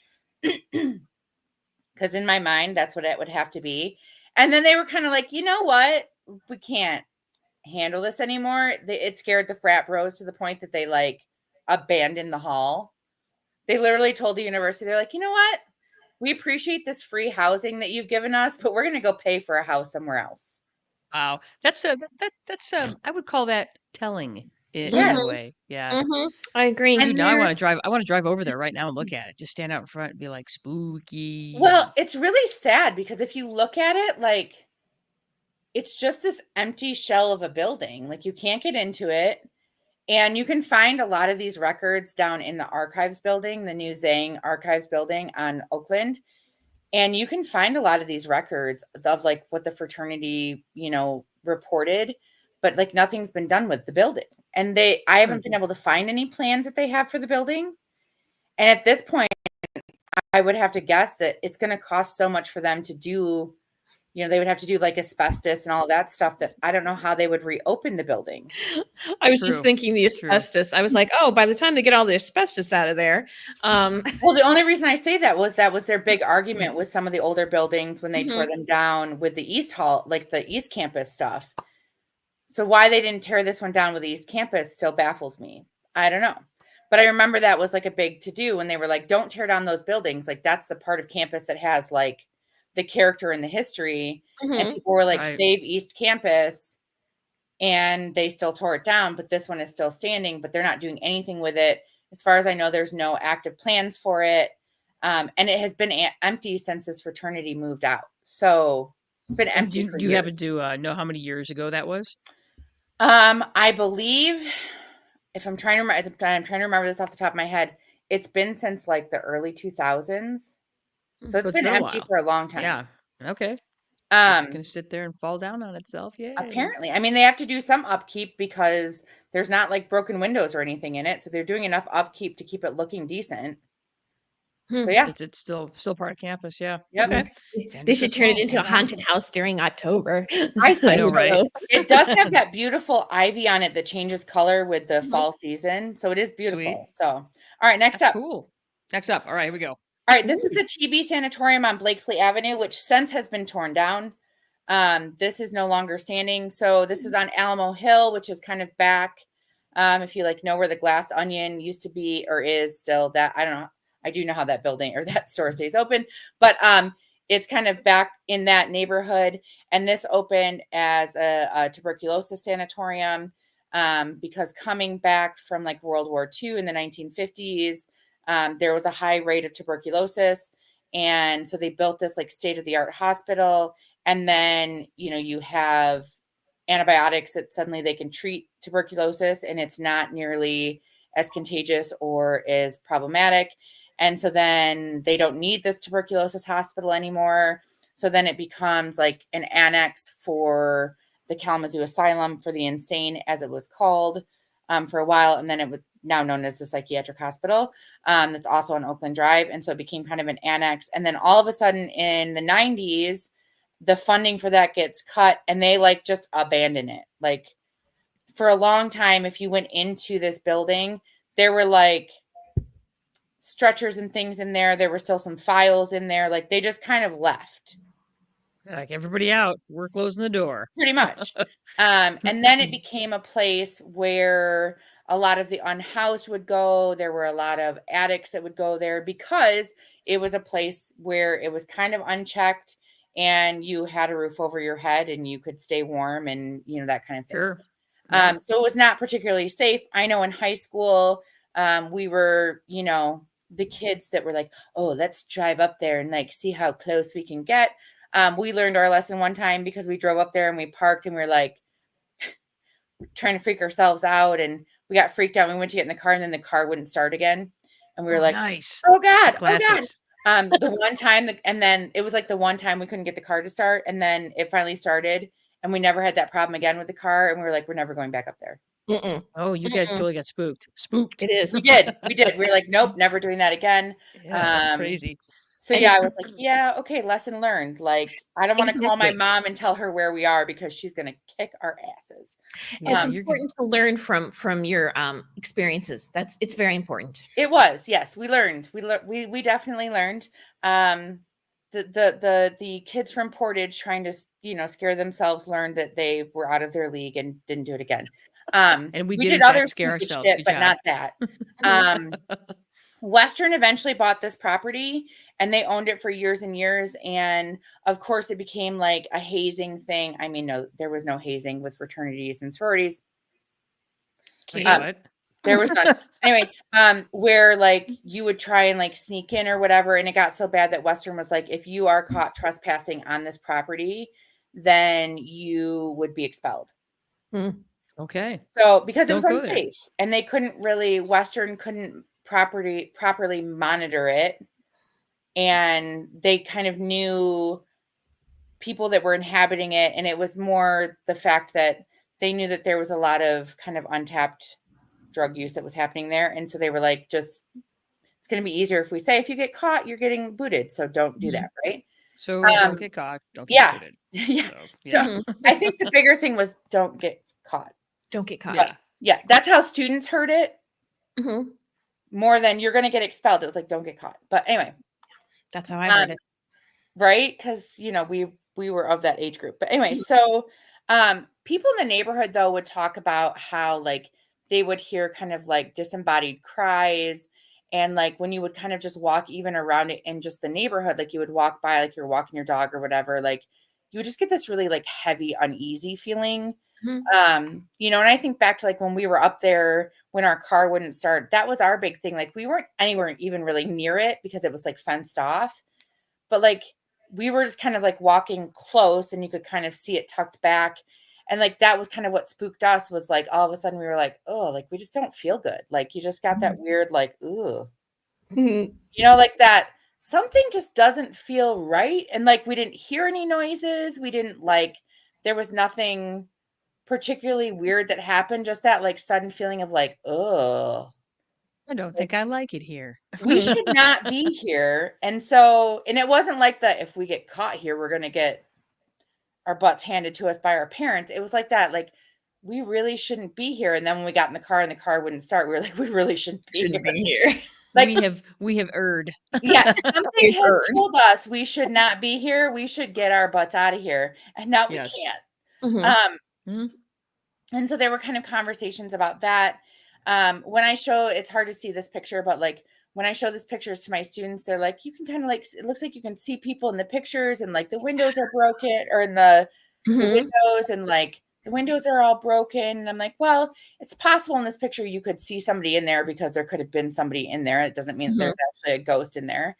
Speaker 2: Because in my mind, that's what it would have to be. And then they were kind of like, you know what? We can't handle this anymore. It scared the frat bros to the point that they like abandoned the hall. They literally told the university, they're like, you know what? We appreciate this free housing that you've given us, but we're going to go pay for a house somewhere else.
Speaker 1: Wow. That's I would call that telling in a way. Yeah.
Speaker 3: I agree.
Speaker 1: Dude, now I want to drive over there right now and look at it. Just stand out in front and be like spooky.
Speaker 2: Well, it's really sad because if you look at it, like it's just this empty shell of a building. Like you can't get into it. And you can find a lot of these records down in the archives building, the new Zhang archives building on Oakland. And you can find a lot of these records of like what the fraternity, reported, but like nothing's been done with the building. And I haven't been able to find any plans that they have for the building. And at this point, I would have to guess that it's going to cost so much for them to do, they would have to do like asbestos and all of that stuff that I don't know how they would reopen the building.
Speaker 3: I was just thinking the asbestos. I was like, oh, by the time they get all the asbestos out of there.
Speaker 2: Well, the only reason I say that was their big argument with some of the older buildings when they tore them down with the East Hall, like the East Campus stuff. So why they didn't tear this one down with the East Campus still baffles me. I don't know. But I remember that was like a big to-do when they were like, don't tear down those buildings. Like that's the part of campus that has like the character and the history. And people were like, save East Campus. And they still tore it down, but this one is still standing, but they're not doing anything with it. As far as I know, there's no active plans for it. And it has been empty since this fraternity moved out. So it's been empty.
Speaker 1: Do you happen to know how many years ago that was?
Speaker 2: I believe, if I'm trying to remember this off the top of my head, it's been since like the early 2000s. So it's been empty for a long time.
Speaker 1: Yeah. Okay. It's gonna sit there and fall down on itself. Yeah.
Speaker 2: Apparently. I mean, they have to do some upkeep because there's not like broken windows or anything in it. So they're doing enough upkeep to keep it looking decent. So yeah.
Speaker 1: It's still part of campus. Yeah.
Speaker 2: Yep.
Speaker 3: Okay. They should turn it into a haunted house during October.
Speaker 2: I know, right? It does have that beautiful ivy on it that changes color with the fall season. So it is beautiful. Sweet. So all right, next up.
Speaker 1: Cool. Next up. All right, here we go.
Speaker 2: All right, this is the TB Sanatorium on Blakesley Avenue, which since has been torn down. This is no longer standing. So this is on Alamo Hill, which is kind of back. If you like know where the Glass Onion used to be or is still, that I don't know. I do know how that building or that store stays open, but it's kind of back in that neighborhood. And this opened as a tuberculosis sanatorium because coming back from like World War II in the 1950s, there was a high rate of tuberculosis. And so they built this like state-of-the-art hospital. And then, you have antibiotics that suddenly they can treat tuberculosis and it's not nearly as contagious or as problematic. And so then they don't need this tuberculosis hospital anymore. So then it becomes like an annex for the Kalamazoo Asylum for the Insane, as it was called for a while. And then it was now known as the Psychiatric Hospital that's also on Oakland Drive. And so it became kind of an annex. And then all of a sudden in the 90s, the funding for that gets cut and they like just abandon it. Like for a long time, if you went into this building, there were like stretchers and things in there. There were still some files in there. Like they just kind of left.
Speaker 1: Like everybody out, we're closing the door.
Speaker 2: Pretty much. And then it became a place where a lot of the unhoused would go. There were a lot of addicts that would go there because it was a place where it was kind of unchecked and you had a roof over your head and you could stay warm and, that kind of thing.
Speaker 1: Sure.
Speaker 2: So it was not particularly safe. I know in high school, we were, the kids that were like, oh, let's drive up there and like see how close we can get. We learned our lesson one time because we drove up there and we parked and we were like trying to freak ourselves out and we got freaked out. We went to get in the car and then the car wouldn't start again. And we were like,
Speaker 1: nice.
Speaker 2: Oh God. The one time, and then it was like the one time we couldn't get the car to start. And then it finally started and we never had that problem again with the car. And we were like, we're never going back up there.
Speaker 1: Oh, you guys totally got spooked.
Speaker 2: It is. We did. We were like, nope, never doing that again.
Speaker 1: Yeah, that's crazy.
Speaker 2: So yeah, I was like, yeah, okay, lesson learned. Like, I don't want to call my mom and tell her where we are because she's going to kick our asses.
Speaker 3: It's important to learn from your experiences. It's very important.
Speaker 2: It was, yes, we learned. We definitely learned. The kids from Portage trying to scare themselves learned that they were out of their league and didn't do it again.
Speaker 1: And we did other scare ourselves,
Speaker 2: shit, but not that. Western eventually bought this property and they owned it for years and years. And of course it became like a hazing thing. I mean, no, there was no hazing with fraternities and sororities. There was none. Anyway, where like you would try and like sneak in or whatever. And it got so bad that Western was like, if you are caught trespassing on this property, then you would be expelled.
Speaker 1: Okay.
Speaker 2: So because it was unsafe and they Western couldn't properly monitor it. And they kind of knew people that were inhabiting it. And it was more the fact that they knew that there was a lot of kind of untapped drug use that was happening there. And so they were like, it's it's going to be easier if we say, if you get caught, you're getting booted. So don't do that. Right.
Speaker 1: So don't get caught. Don't get booted.
Speaker 2: Yeah.
Speaker 1: So, yeah.
Speaker 2: I think the bigger thing was don't get caught.
Speaker 3: Don't get caught.
Speaker 2: Yeah. Yeah. That's how students heard it.
Speaker 3: Mm-hmm.
Speaker 2: More than you're going to get expelled. It was like, don't get caught. But anyway.
Speaker 3: That's how I heard it.
Speaker 2: Right. Because, you know, we were of that age group. But anyway, so people in the neighborhood, though, would talk about how, like, they would hear kind of like disembodied cries. And like when you would kind of just walk even around it in just the neighborhood, like you would walk by, like you're walking your dog or whatever, like you would just get this really like heavy, uneasy feeling. You know, and I think back to like when we were up there, when our car wouldn't start, that was our big thing. Like we weren't anywhere even really near it because it was like fenced off, but like we were just kind of like walking close and you could kind of see it tucked back. And like, that was kind of what spooked us, was like, all of a sudden we were like, oh, like we just don't feel good. Like you just got that weird, like, ooh, you know, like that something just doesn't feel right. And like, we didn't hear any noises. We didn't like, there was nothing particularly weird that happened. Just that like sudden feeling of like, oh,
Speaker 1: I don't think I like it here.
Speaker 2: We should not be here. And so, and it wasn't like that if we get caught here, we're going to get our butts handed to us by our parents. It was like that, like, we really shouldn't be here. And then when we got in the car and the car wouldn't start, we were like, we really shouldn't be here.
Speaker 1: Like we have erred.
Speaker 2: Yeah, something has told us we should not be here. We should get our butts out of here. And now we can't. And so there were kind of conversations about that. When I show, it's hard to see this picture, but like when I show these pictures to my students, they're like, you can kind of like, it looks like you can see people in the pictures and like the windows are broken, or in the windows, and like the windows are all broken. And I'm like, well, it's possible in this picture you could see somebody in there because there could have been somebody in there. It doesn't mean that there's actually a ghost in there.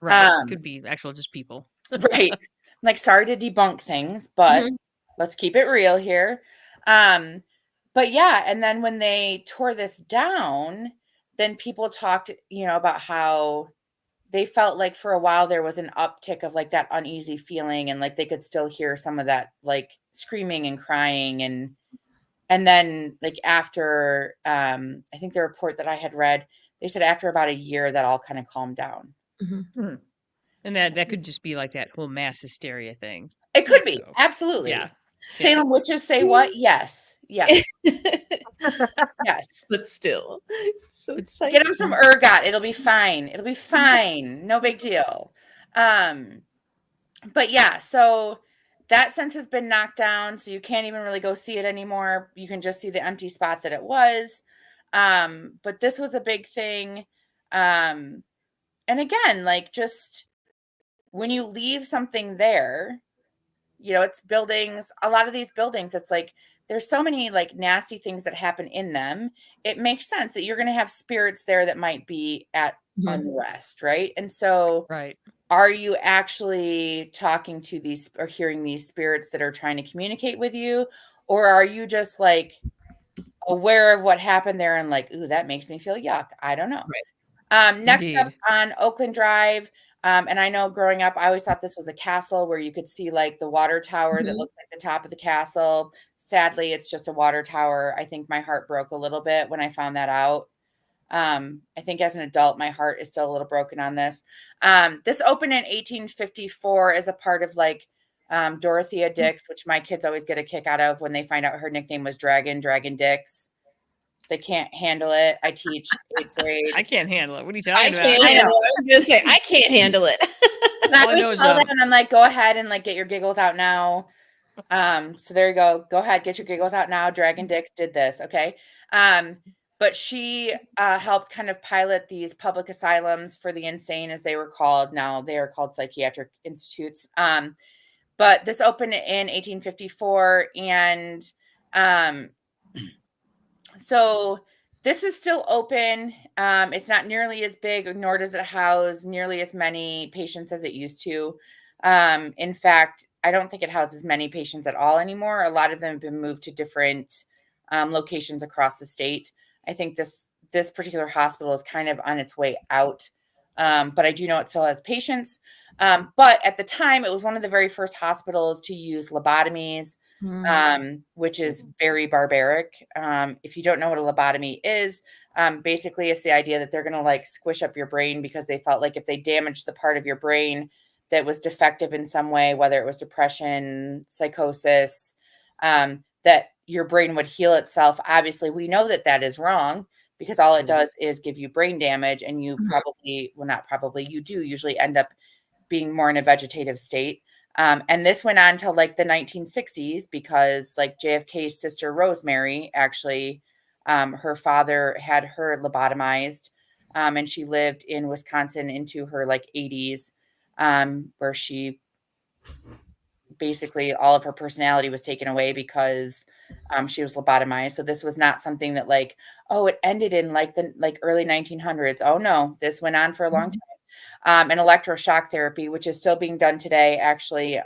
Speaker 1: Right. Could be actual just people.
Speaker 2: Right. I'm like, sorry to debunk things, but let's keep it real here. But yeah, and then when they tore this down, then people talked, you know, about how they felt like for a while there was an uptick of like that uneasy feeling, and like they could still hear some of that like screaming and crying, and then like after I think the report that I had read, they said after about a year that all kind of calmed down.
Speaker 1: And that could just be like that whole mass hysteria thing.
Speaker 2: It could be, absolutely.
Speaker 1: Yeah.
Speaker 2: Salem witches say what? Yes. Yes. Yes.
Speaker 3: But still, so exciting.
Speaker 2: Get them some ergot. It'll be fine. It'll be fine. No big deal. But yeah, so that sense has been knocked down. So you can't even really go see it anymore. You can just see the empty spot that it was. But this was a big thing. And again, like just when you leave something there, you know, it's buildings, a lot of these buildings, it's like, there's so many like nasty things that happen in them. It makes sense that you're going to have spirits there that might be at unrest. Right. And so, are you actually talking to these or hearing these spirits that are trying to communicate with you? Or are you just like aware of what happened there and like, ooh, that makes me feel yuck. I don't know. Next up on Oakland Drive. And I know growing up, I always thought this was a castle where you could see like the water tower that looks like the top of the castle. Sadly, it's just a water tower. I think my heart broke a little bit when I found that out. I think as an adult, my heart is still a little broken on this. This opened in 1854 as a part of like Dorothea Dix, which my kids always get a kick out of when they find out her nickname was Dragon Dix. They can't handle it. I teach 8th grade.
Speaker 1: I can't handle it. What are you talking about?
Speaker 3: I know. I was going to say, I can't handle it.
Speaker 2: And I always tell them, and I'm like, go ahead and like get your giggles out now. So there you go. Go ahead, get your giggles out now. Dragon Dix did this. Okay. But she helped kind of pilot these public asylums for the insane, as they were called. Now they are called psychiatric institutes. But this opened in 1854, and so this is still open. It's not nearly as big, nor does it house nearly as many patients as it used to. In fact, I don't think it houses many patients at all anymore. A lot of them have been moved to different locations across the state. I think this particular hospital is kind of on its way out. But I do know it still has patients. But at the time, it was one of the very first hospitals to use lobotomies, which is very barbaric. If you don't know what a lobotomy is, Basically, it's the idea that they're going to like squish up your brain because they felt like if they damaged the part of your brain that was defective in some way, whether it was depression, psychosis, that your brain would heal itself. Obviously, we know that that is wrong because all it does is give you brain damage, and you probably, well, not probably, you do usually end up being more in a vegetative state. And this went on till like the 1960s because like JFK's sister Rosemary, actually, her father had her lobotomized, and she lived in Wisconsin into her like 80s, where she basically all of her personality was taken away because she was lobotomized. So this was not something that like, oh, it ended in like the early 1900s. Oh no, this went on for a long time. And electroshock therapy, which is still being done today, actually.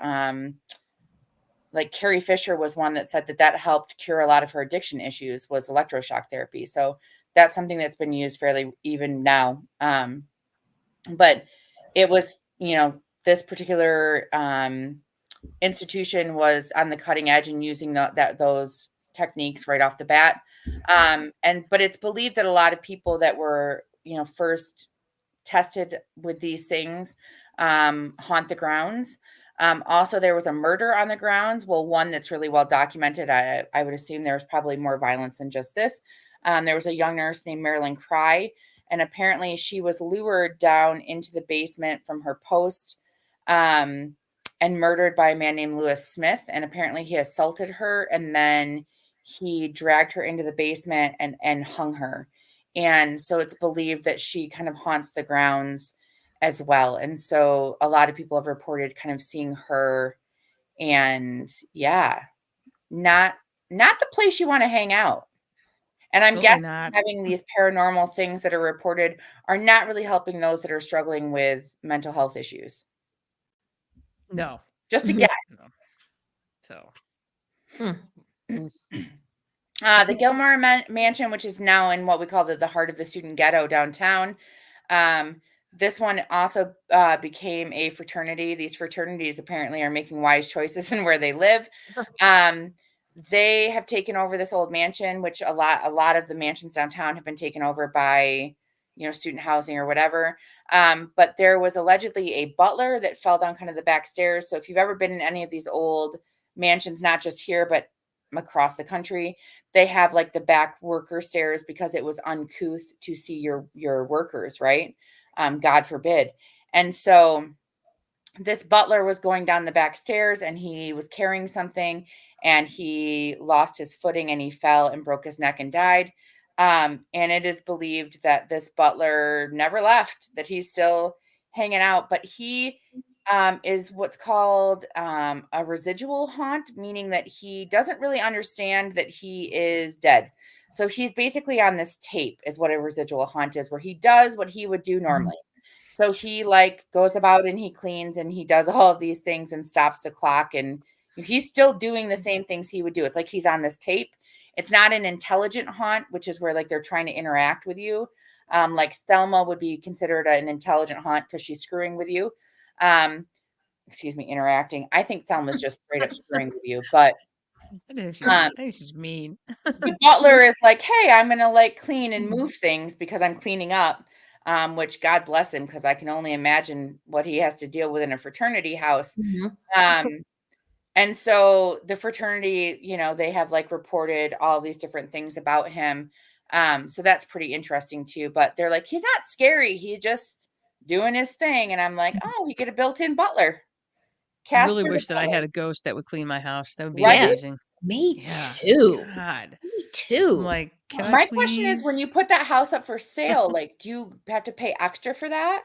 Speaker 2: Like Carrie Fisher was one that said that helped cure a lot of her addiction issues, was electroshock therapy. So that's something that's been used fairly even now. But it was, this particular institution was on the cutting edge and using those techniques right off the bat. But it's believed that a lot of people that were, first tested with these things haunt the grounds. Also, there was a murder on the grounds. Well, one that's really well documented. I would assume there was probably more violence than just this. There was a young nurse named Marilyn Cry, and apparently she was lured down into the basement from her post and murdered by a man named Lewis Smith. And apparently he assaulted her, and then he dragged her into the basement and hung her. And so it's believed that she kind of haunts the grounds as well. And so a lot of people have reported kind of seeing her, and not the place you want to hang out. And I'm guessing having these paranormal things that are reported are not really helping those that are struggling with mental health issues.
Speaker 1: No.
Speaker 2: Just a guess.
Speaker 1: No. So.
Speaker 2: The Gilmore Mansion, which is now in what we call the heart of the student ghetto downtown. This one also became a fraternity. These fraternities apparently are making wise choices in where they live. They have taken over this old mansion, which a lot of the mansions downtown have been taken over by, student housing or whatever. But there was allegedly a butler that fell down kind of the back stairs. So if you've ever been in any of these old mansions, not just here, but across the country, they have like the back worker stairs because it was uncouth to see your workers, right? God forbid. And so this butler was going down the back stairs, and he was carrying something, and he lost his footing, and he fell and broke his neck and died. And it is believed that this butler never left, that he's still hanging out, but he is what's called a residual haunt, meaning that he doesn't really understand that he is dead. So he's basically on this tape is what a residual haunt is, where he does what he would do normally. So he like goes about and he cleans and he does all of these things and stops the clock, and he's still doing the same things he would do. It's like he's on this tape. It's not an intelligent haunt, which is where like they're trying to interact with you. Like Thelma would be considered an intelligent haunt because she's screwing with you. Interacting. I think Thelma's just straight up screwing with you, but
Speaker 1: I think she's mean.
Speaker 2: The butler is like, hey, I'm gonna like clean and move things because I'm cleaning up. Which God bless him, because I can only imagine what he has to deal with in a fraternity house. And so the fraternity, they have like reported all these different things about him. So that's pretty interesting too. But they're like, he's not scary. He's just doing his thing. And I'm like, oh, we get a built-in butler.
Speaker 1: I really wish that I had a ghost that would clean my house. That would be amazing.
Speaker 3: Me too.
Speaker 1: God.
Speaker 3: Me too.
Speaker 1: I'm like,
Speaker 2: my question is, when you put that house up for sale, like, do you have to pay extra for that?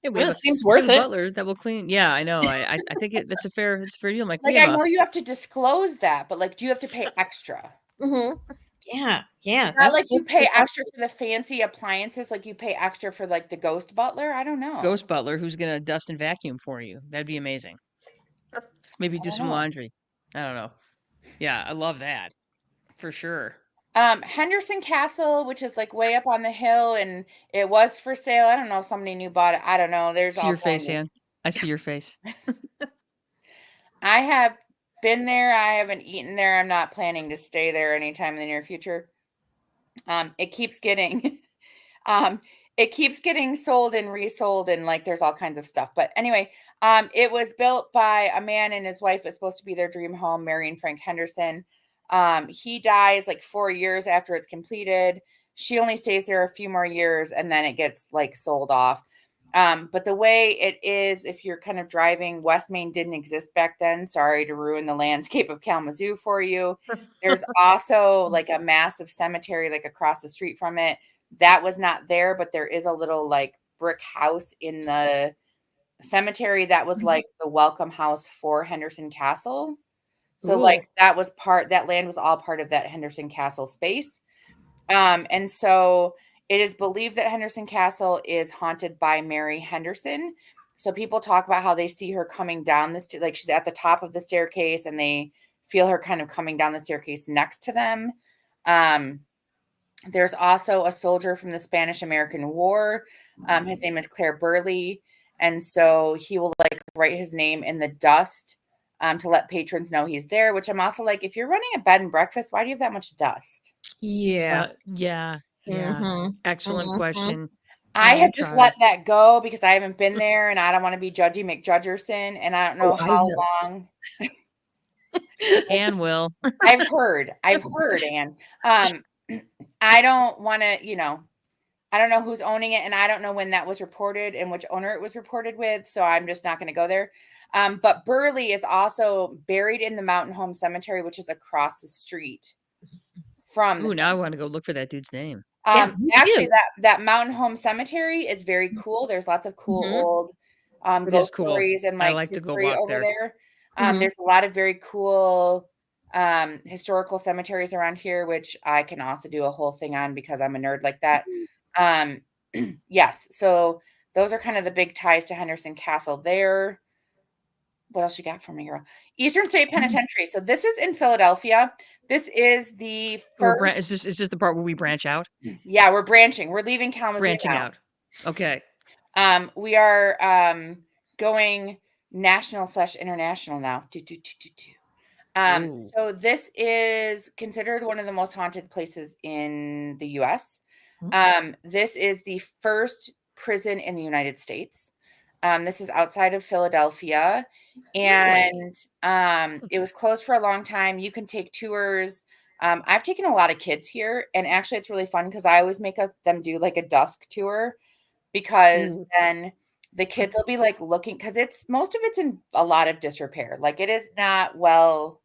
Speaker 3: It seems worth it.
Speaker 1: Butler that will clean. Yeah, I know. I think it's a fair deal. I'm like
Speaker 2: I know you have to disclose that, but like, do you have to pay extra?
Speaker 3: Yeah.
Speaker 2: Not like you pay extra for the fancy appliances, like you pay extra for like the ghost butler. I don't know.
Speaker 1: Ghost butler who's gonna dust and vacuum for you. That'd be amazing. Maybe do some laundry. I don't know. Yeah, I love that for sure.
Speaker 2: Henderson Castle, which is like way up on the hill, and it was for sale. I don't know if somebody new bought it. I don't know. There's
Speaker 1: see your face, Ann. I see your face.
Speaker 2: I have been there. I haven't eaten there. I'm not planning to stay there anytime in the near future. It keeps getting it keeps getting sold and resold, and like there's all kinds of stuff. But anyway, it was built by a man and his wife. It's supposed to be their dream home, Mary and Frank Henderson. He dies like 4 years after it's completed. She only stays there a few more years, and then it gets like sold off. But the way it is, if you're kind of driving, West Main didn't exist back then. Sorry to ruin the landscape of Kalamazoo for you. There's also like a massive cemetery like across the street from it. That was not there, but there is a little like brick house in the cemetery that was like the welcome house for Henderson Castle. So like that land was all part of that Henderson Castle space. And so it is believed that Henderson Castle is haunted by Mary Henderson. So people talk about how they see her coming down like she's at the top of the staircase and they feel her kind of coming down the staircase next to them. There's also a soldier from the Spanish-American War. His name is Claire Burley. And so he will like write his name in the dust to let patrons know he's there, which I'm also like, if you're running a bed and breakfast, why do you have that much dust?
Speaker 3: Yeah.
Speaker 1: Yeah. Excellent question.
Speaker 2: I have just let that go because I haven't been there and I don't want to be Judgy McJudgerson. And I don't know how long.
Speaker 1: Anne will.
Speaker 2: I've heard, Anne. I don't want to, I don't know who's owning it and I don't know when that was reported and which owner it was reported with. So I'm just not going to go there. But Burley is also buried in the Mountain Home Cemetery, which is across the street from the
Speaker 1: now I want to go look for that dude's name.
Speaker 2: Actually, that Mountain Home Cemetery is very cool. There's lots of cool old ghost stories and like,
Speaker 1: I like to go walk
Speaker 2: over there. There's a lot of very cool historical cemeteries around here, which I can also do a whole thing on because I'm a nerd like that. Yes, so those are kind of the big ties to Henderson Castle there. What else you got for me, girl? Eastern State Penitentiary. So this is in Philadelphia. This is the first.
Speaker 1: Is this the part where we branch out?
Speaker 2: Yeah, we're branching. We're leaving Kalamazoo
Speaker 1: branching
Speaker 2: now.
Speaker 1: out. Okay.
Speaker 2: We are going national/international now. So this is considered one of the most haunted places in the U.S. This is the first prison in the United States. This is outside of Philadelphia, and it was closed for a long time. You can take tours. I've taken a lot of kids here, and actually it's really fun because I always make them do like a dusk tour because then the kids will be like looking, because most of it's in a lot of disrepair. Like it is not well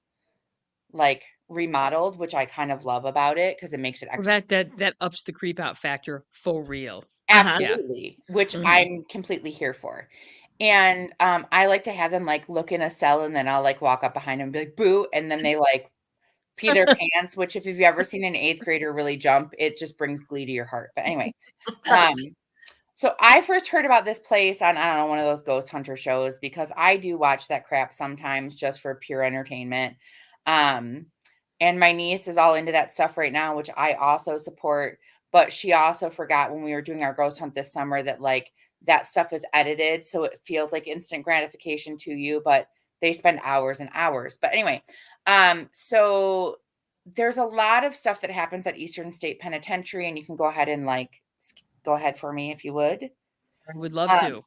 Speaker 2: like remodeled, which I kind of love about it because it makes it extra.
Speaker 1: That ups the creep out factor for real.
Speaker 2: Absolutely, which I'm completely here for. And I like to have them like look in a cell and then I'll like walk up behind them and be like, boo. And then they like pee their pants, which if you've ever seen an 8th grader really jump, it just brings glee to your heart. But anyway, so I first heard about this place on, I don't know, one of those ghost hunter shows because I do watch that crap sometimes just for pure entertainment. And my niece is all into that stuff right now, which I also support. But she also forgot when we were doing our ghost hunt this summer that like that stuff is edited. So it feels like instant gratification to you, but they spend hours and hours. But anyway, so there's a lot of stuff that happens at Eastern State Penitentiary, and you can go ahead and like, go ahead for me if you would.
Speaker 1: I would love to.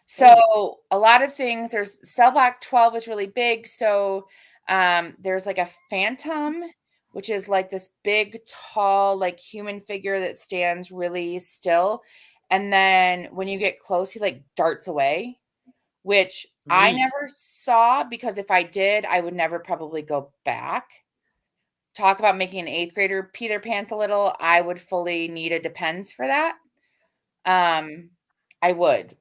Speaker 2: So a lot of things, there's cell block 12 is really big. So there's like a phantom, which is like this big, tall, like human figure that stands really still. And then when you get close, he like darts away, which I never saw because if I did, I would never probably go back. Talk about making an 8th grader pee their pants a little. I would fully need a depends for that. I would.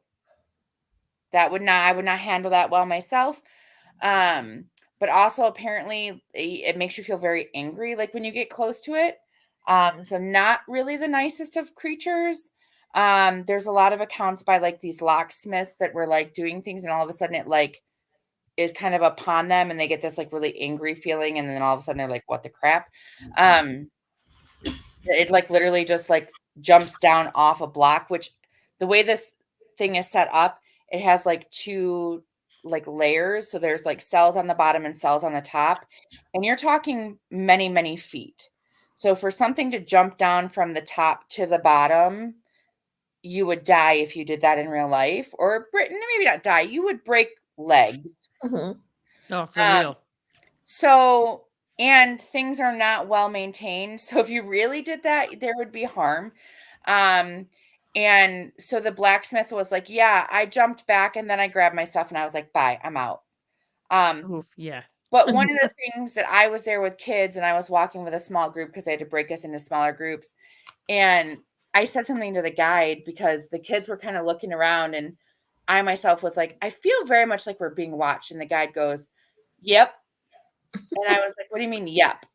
Speaker 2: I would not handle that well myself. But also apparently it makes you feel very angry, like when you get close to it. So not really the nicest of creatures. There's a lot of accounts by like these locksmiths that were like doing things and all of a sudden it like is kind of upon them and they get this like really angry feeling. And then all of a sudden they're like, what the crap? It like literally just like jumps down off a block, which the way this thing is set up, it has like 2 like layers. So there's like cells on the bottom and cells on the top. And you're talking many, many feet. So for something to jump down from the top to the bottom, you would die if you did that in real life, or maybe not die. You would break legs.
Speaker 1: No, for real.
Speaker 2: So, and things are not well maintained. So if you really did that, there would be harm. And so the blacksmith was like, yeah, I jumped back and then I grabbed my stuff and I was like, bye, I'm out.
Speaker 1: Yeah.
Speaker 2: But one of the things that I was there with kids and I was walking with a small group because they had to break us into smaller groups. And I said something to the guide because the kids were kind of looking around and I myself was like, I feel very much like we're being watched. And the guide goes, yep. And I was like, what do you mean, yep?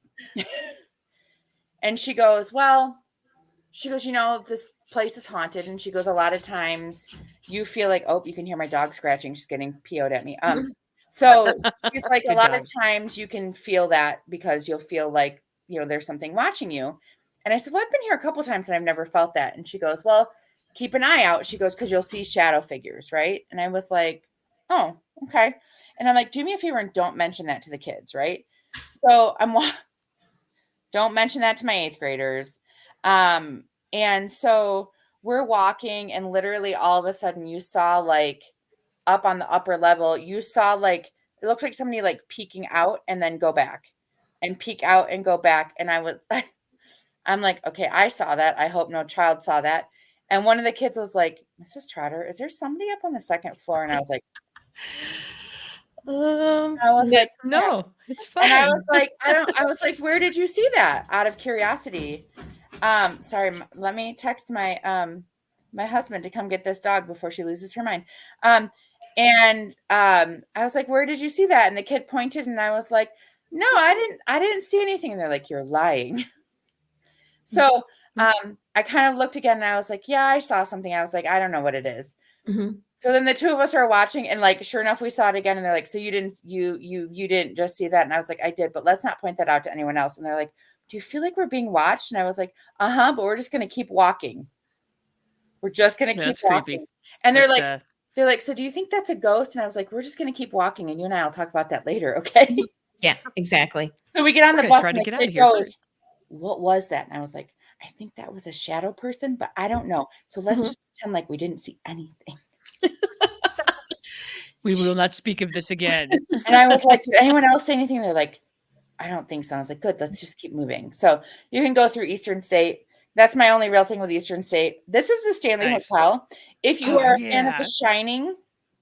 Speaker 2: And she goes, you know, this place is haunted. And she goes, a lot of times you feel like, oh, you can hear my dog scratching. She's getting PO'd at me. So she's like, a lot of times you can feel that because you'll feel like, you know, there's something watching you. And I said, well, I've been here a couple of times and I've never felt that. And she goes, well, keep an eye out. She goes, because you'll see shadow figures, right? And I was like, oh, okay. And I'm like, do me a favor and don't mention that to the kids, right? So don't mention that to my 8th graders. And so we're walking and literally all of a sudden you saw like up on the upper level, you saw like, it looked like somebody like peeking out and then go back and peek out and go back. And I'm like, okay, I saw that. I hope no child saw that. And one of the kids was like, Mrs. Trotter, is there somebody up on the 2nd floor? And I was like, like,
Speaker 1: no, it's fine.
Speaker 2: And I was like, where did you see that? Out of curiosity. Sorry, let me text my my husband to come get this dog before she loses her mind. I was like, where did you see that? And the kid pointed and I was like, no, I didn't see anything. And they're like, you're lying. So I kind of looked again and I was like, yeah, I saw something. I was like, I don't know what it is. So then the two of us are watching and like, sure enough, we saw it again. And they're like, so you didn't just see that. And I was like, I did, but let's not point that out to anyone else. And they're like, do you feel like we're being watched? And I was like, but we're just going to keep walking. We're just going to keep walking. Creepy. And they're like, so do you think that's a ghost? And I was like, we're just going to keep walking. And you and I will talk about that later. Okay.
Speaker 3: Yeah, exactly.
Speaker 2: So we get on the bus and the kid goes, what was that? And I was like, I think that was a shadow person, but I don't know. So let's just pretend like we didn't see anything.
Speaker 1: We will not speak of this again.
Speaker 2: And I was like, did anyone else say anything? They're like, I don't think so. I was like, good, let's just keep moving. So you can go through Eastern State. That's my only real thing with Eastern State. This is the Stanley Hotel. If you are a fan of The Shining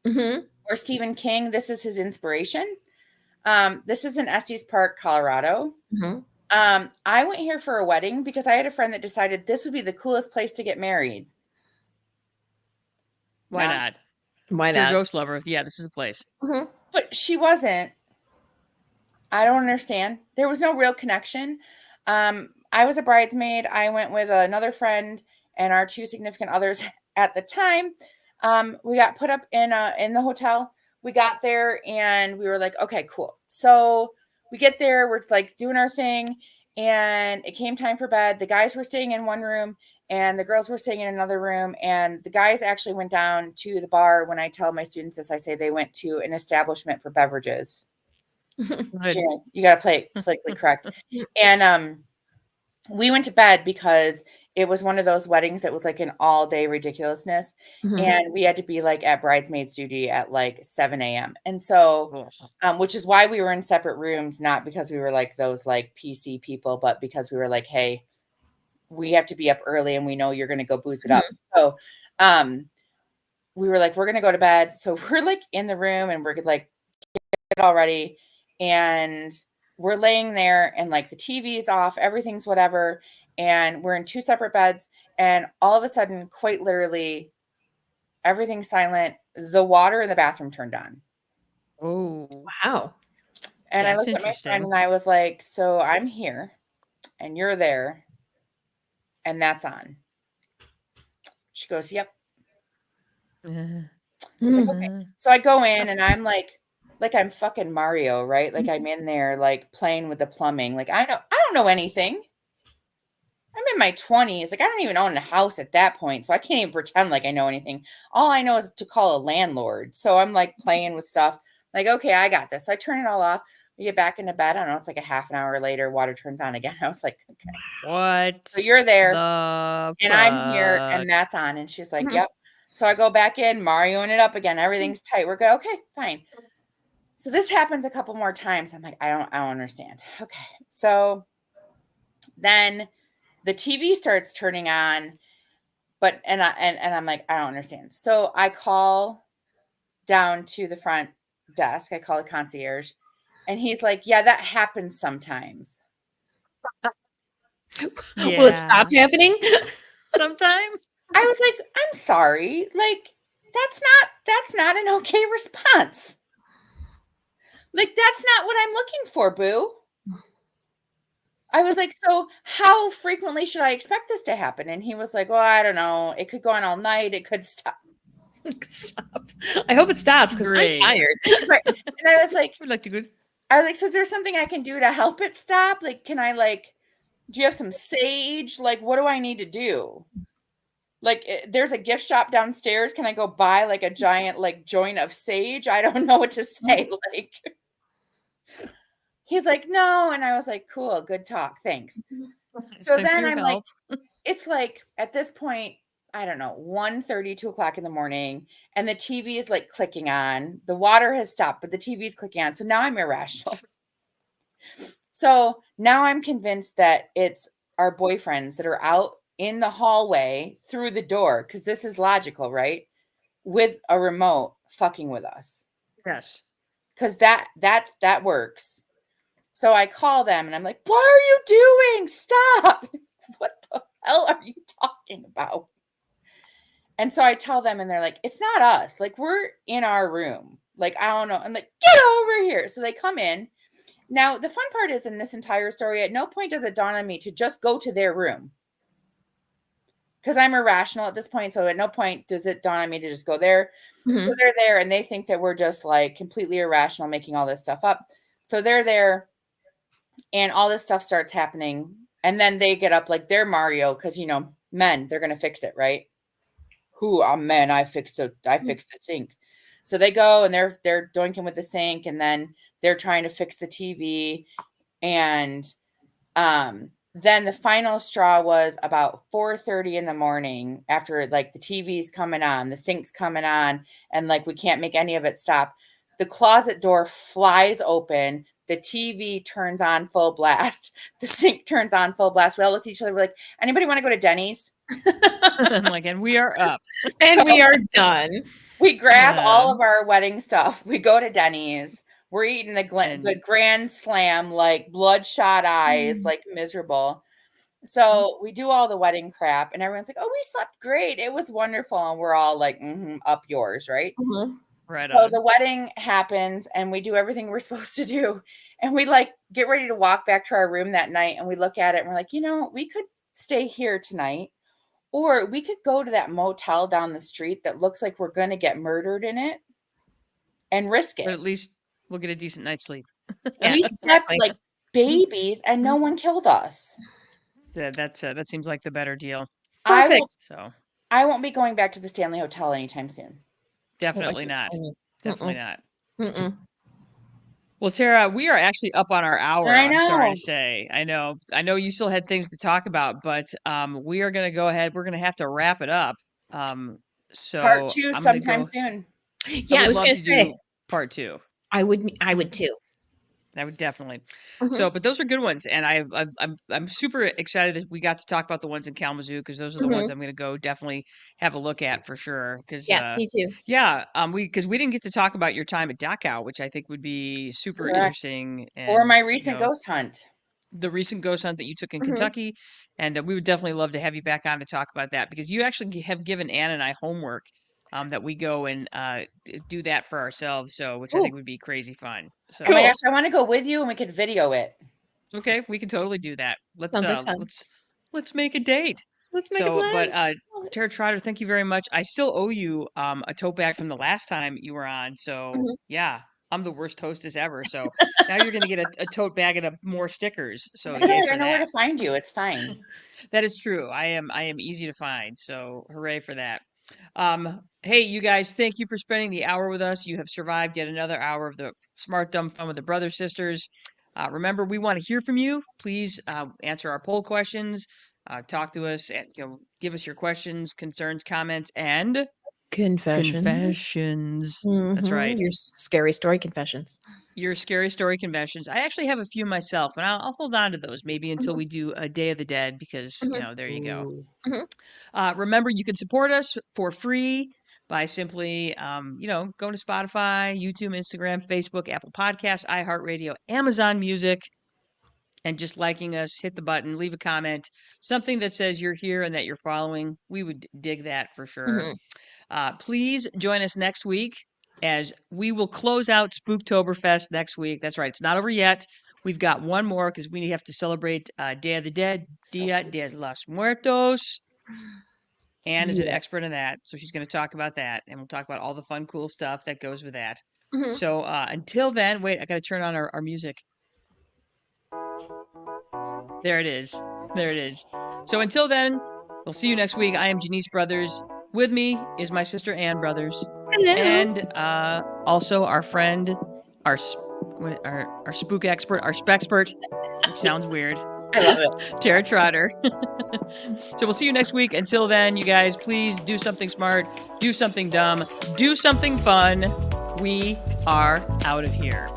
Speaker 2: or Stephen King, this is his inspiration. This is in Estes Park, Colorado. I went here for a wedding because I had a friend that decided this would be the coolest place to get married.
Speaker 1: Why not?
Speaker 3: Why not?
Speaker 1: You're a ghost lover. Yeah, this is a place.
Speaker 2: But she wasn't. I don't understand. There was no real connection. I was a bridesmaid. I went with another friend and our 2 significant others at the time. We got put up in the hotel. We got there and we were like, okay, cool. So we get there, we're like doing our thing, and it came time for bed. The guys were staying in one room and the girls were staying in another room. And the guys actually went down to the bar. When I tell my students this, I say they went to an establishment for beverages. You got to play it politically correct. And we went to bed because it was one of those weddings that was like an all day ridiculousness. And we had to be like at bridesmaids duty at like 7 a.m. And so, which is why we were in separate rooms, not because we were like those like PC people, but because we were like, hey, we have to be up early and we know you're going to go booze it up. So, we were like, we're going to go to bed. So we're like in the room and we're like, get all ready. And we're laying there and like the TV's off, everything's whatever. And we're in 2 separate beds. And all of a sudden, quite literally, everything's silent. The water in the bathroom turned on.
Speaker 1: Oh,
Speaker 3: wow.
Speaker 2: And I looked at my friend and I was like, so I'm here and you're there and that's on. She goes, yep. Like, okay. So I go in and I'm like I'm fucking Mario, right? Like I'm in there like playing with the plumbing. Like I don't know anything. I'm in my 20s. Like I don't even own a house at that point. So I can't even pretend like I know anything. All I know is to call a landlord. So I'm like playing with stuff. Like, okay, I got this. So I turn it all off. We get back into bed. I don't know. It's like a half an hour later. Water turns on again. I was like, okay.
Speaker 1: What?
Speaker 2: So you're there.
Speaker 1: And
Speaker 2: I'm here and that's on. And she's like, yep. So I go back in, Marioing it up again. Everything's tight. We're good. Okay, fine. So this happens a couple more times. I'm like, I don't understand. Okay. So then the TV starts turning on, but and I'm like, I don't understand. So I call down to the front desk. I call the concierge, and he's like, yeah, that happens sometimes.
Speaker 3: Yeah. Will it stop happening
Speaker 1: sometime?
Speaker 2: I was like, I'm sorry. Like, that's not an okay response. Like, that's not what I'm looking for, boo. I was like, so how frequently should I expect this to happen? And he was like, well, I don't know. It could go on all night. It could stop.
Speaker 3: Stop. I hope it stops because I'm tired.
Speaker 2: Right. And I was like,
Speaker 1: would like to go.
Speaker 2: I was like, so is there something I can do to help it stop? Like, can I do you have some sage? Like, what do I need to do? Like, there's a gift shop downstairs. Can I go buy like a giant joint of sage? I don't know what to say. Like, he's like, no. And I was like, cool, good talk. Thanks. So then I'm like, it's like at this point, I don't know, 1:30, 2 o'clock in the morning, and the TV is like clicking on. The water has stopped, but the TV is clicking on. So now I'm irrational. So now I'm convinced that it's our boyfriends that are out in the hallway through the door, because this is logical, right? With a remote fucking with us.
Speaker 1: Yes.
Speaker 2: Because that works. So I call them and I'm like, what are you doing? Stop. What the hell are you talking about? And so I tell them and they're like, it's not us. Like, we're in our room. Like, I don't know. I'm like, get over here. So they come in. Now, the fun part is in this entire story, at no point does it dawn on me to just go to their room. Because I'm irrational at this point. So at no point does it dawn on me to just go there. Mm-hmm. So they're there and they think that we're just like completely irrational, making all this stuff up. So they're there and all this stuff starts happening. And then they get up like they're Mario because, you know, men, they're going to fix it, right? I'm men. I fixed the sink. So they go and they're doinking with the sink and then they're trying to fix the TV. And then the final straw was about 4:30 in the morning after like the TV's coming on, the sink's coming on, and like we can't make any of it stop. The closet door flies open. The TV turns on full blast. The sink turns on full blast. We all look at each other. We're like, anybody want to go to Denny's?
Speaker 1: I'm like, and we are up.
Speaker 3: And we are done.
Speaker 2: We grab all of our wedding stuff. We go to Denny's. We're eating the Grand Slam, like bloodshot eyes, like miserable. So we do all the wedding crap and everyone's like, oh, we slept great. It was wonderful. And we're all like, up yours, right?
Speaker 3: Mm-hmm.
Speaker 1: Right.
Speaker 2: So the wedding happens and we do everything we're supposed to do. And we like get ready to walk back to our room that night. And we look at it and we're like, you know, we could stay here tonight. Or we could go to that motel down the street that looks like we're going to get murdered in it and risk it.
Speaker 1: But at least we'll get a decent night's sleep.
Speaker 2: We slept like babies and no one killed us.
Speaker 1: Yeah, that seems like the better deal.
Speaker 3: Perfect.
Speaker 2: I won't be going back to the Stanley Hotel anytime soon.
Speaker 1: Definitely not. Definitely not.
Speaker 3: Mm-mm.
Speaker 1: Well, Tara, we are actually up on our hour.
Speaker 2: I know.
Speaker 1: I'm sorry to say. I know you still had things to talk about, but we are going to go ahead. We're going to have to wrap it up. So
Speaker 2: part 2 sometime soon.
Speaker 3: Yeah, I was going to say
Speaker 1: part 2.
Speaker 3: I would too.
Speaker 1: I would definitely. So, but those are good ones, and I'm super excited that we got to talk about the ones in Kalamazoo because those are the ones I'm going to go definitely have a look at for sure. Because
Speaker 3: me too.
Speaker 1: Yeah, we didn't get to talk about your time at Dachau, which I think would be super interesting. And,
Speaker 2: or my recent ghost hunt.
Speaker 1: The recent ghost hunt that you took in Kentucky, and we would definitely love to have you back on to talk about that because you actually have given Ann and I homework. That we go and do that for ourselves, which I think would be crazy fun. So,
Speaker 2: oh my gosh, I want to go with you and we could video it.
Speaker 1: Okay, we can totally do that. Let's make a date.
Speaker 3: Let's make a plan.
Speaker 1: But Tara Trotter, thank you very much. I still owe you a tote bag from the last time you were on. So yeah, I'm the worst hostess ever. So now you're going to get a tote bag and more stickers. So
Speaker 2: I know where to find you. It's fine.
Speaker 1: That is true. I am easy to find. So hooray for that. Hey, you guys, thank you for spending the hour with us. You have survived yet another hour of the Smart Dumb Fun with the Brother Sisters. Remember, we want to hear from you. Please answer our poll questions. Talk to us. And, give us your questions, concerns, comments, and confessions. That's right.
Speaker 3: Your scary story confessions.
Speaker 1: Your scary story confessions. I actually have a few myself, and I'll hold on to those maybe until we do a Day of the Dead because, there you go. Remember, you can support us for free by simply, going to Spotify, YouTube, Instagram, Facebook, Apple Podcasts, iHeartRadio, Amazon Music, and just liking us, hit the button, leave a comment, something that says you're here and that you're following. We would dig that for sure. Please join us next week as we will close out Spooktoberfest next week. That's right. It's not over yet. We've got one more because we have to celebrate Day of the Dead, Dia de los Muertos. Anne is an expert in that, so she's going to talk about that, and we'll talk about all the fun, cool stuff that goes with that. So until then, wait, I got to turn on our music. There it is. There it is. So until then, we'll see you next week. I am Janice Brothers. With me is my sister Ann Brothers.
Speaker 3: Hello.
Speaker 1: And also our friend, our spook expert, our spexpert, which sounds weird.
Speaker 2: I love it.
Speaker 1: Tara Trotter. So we'll see you next week. Until then, you guys, please do something smart, do something dumb, do something fun. We are out of here.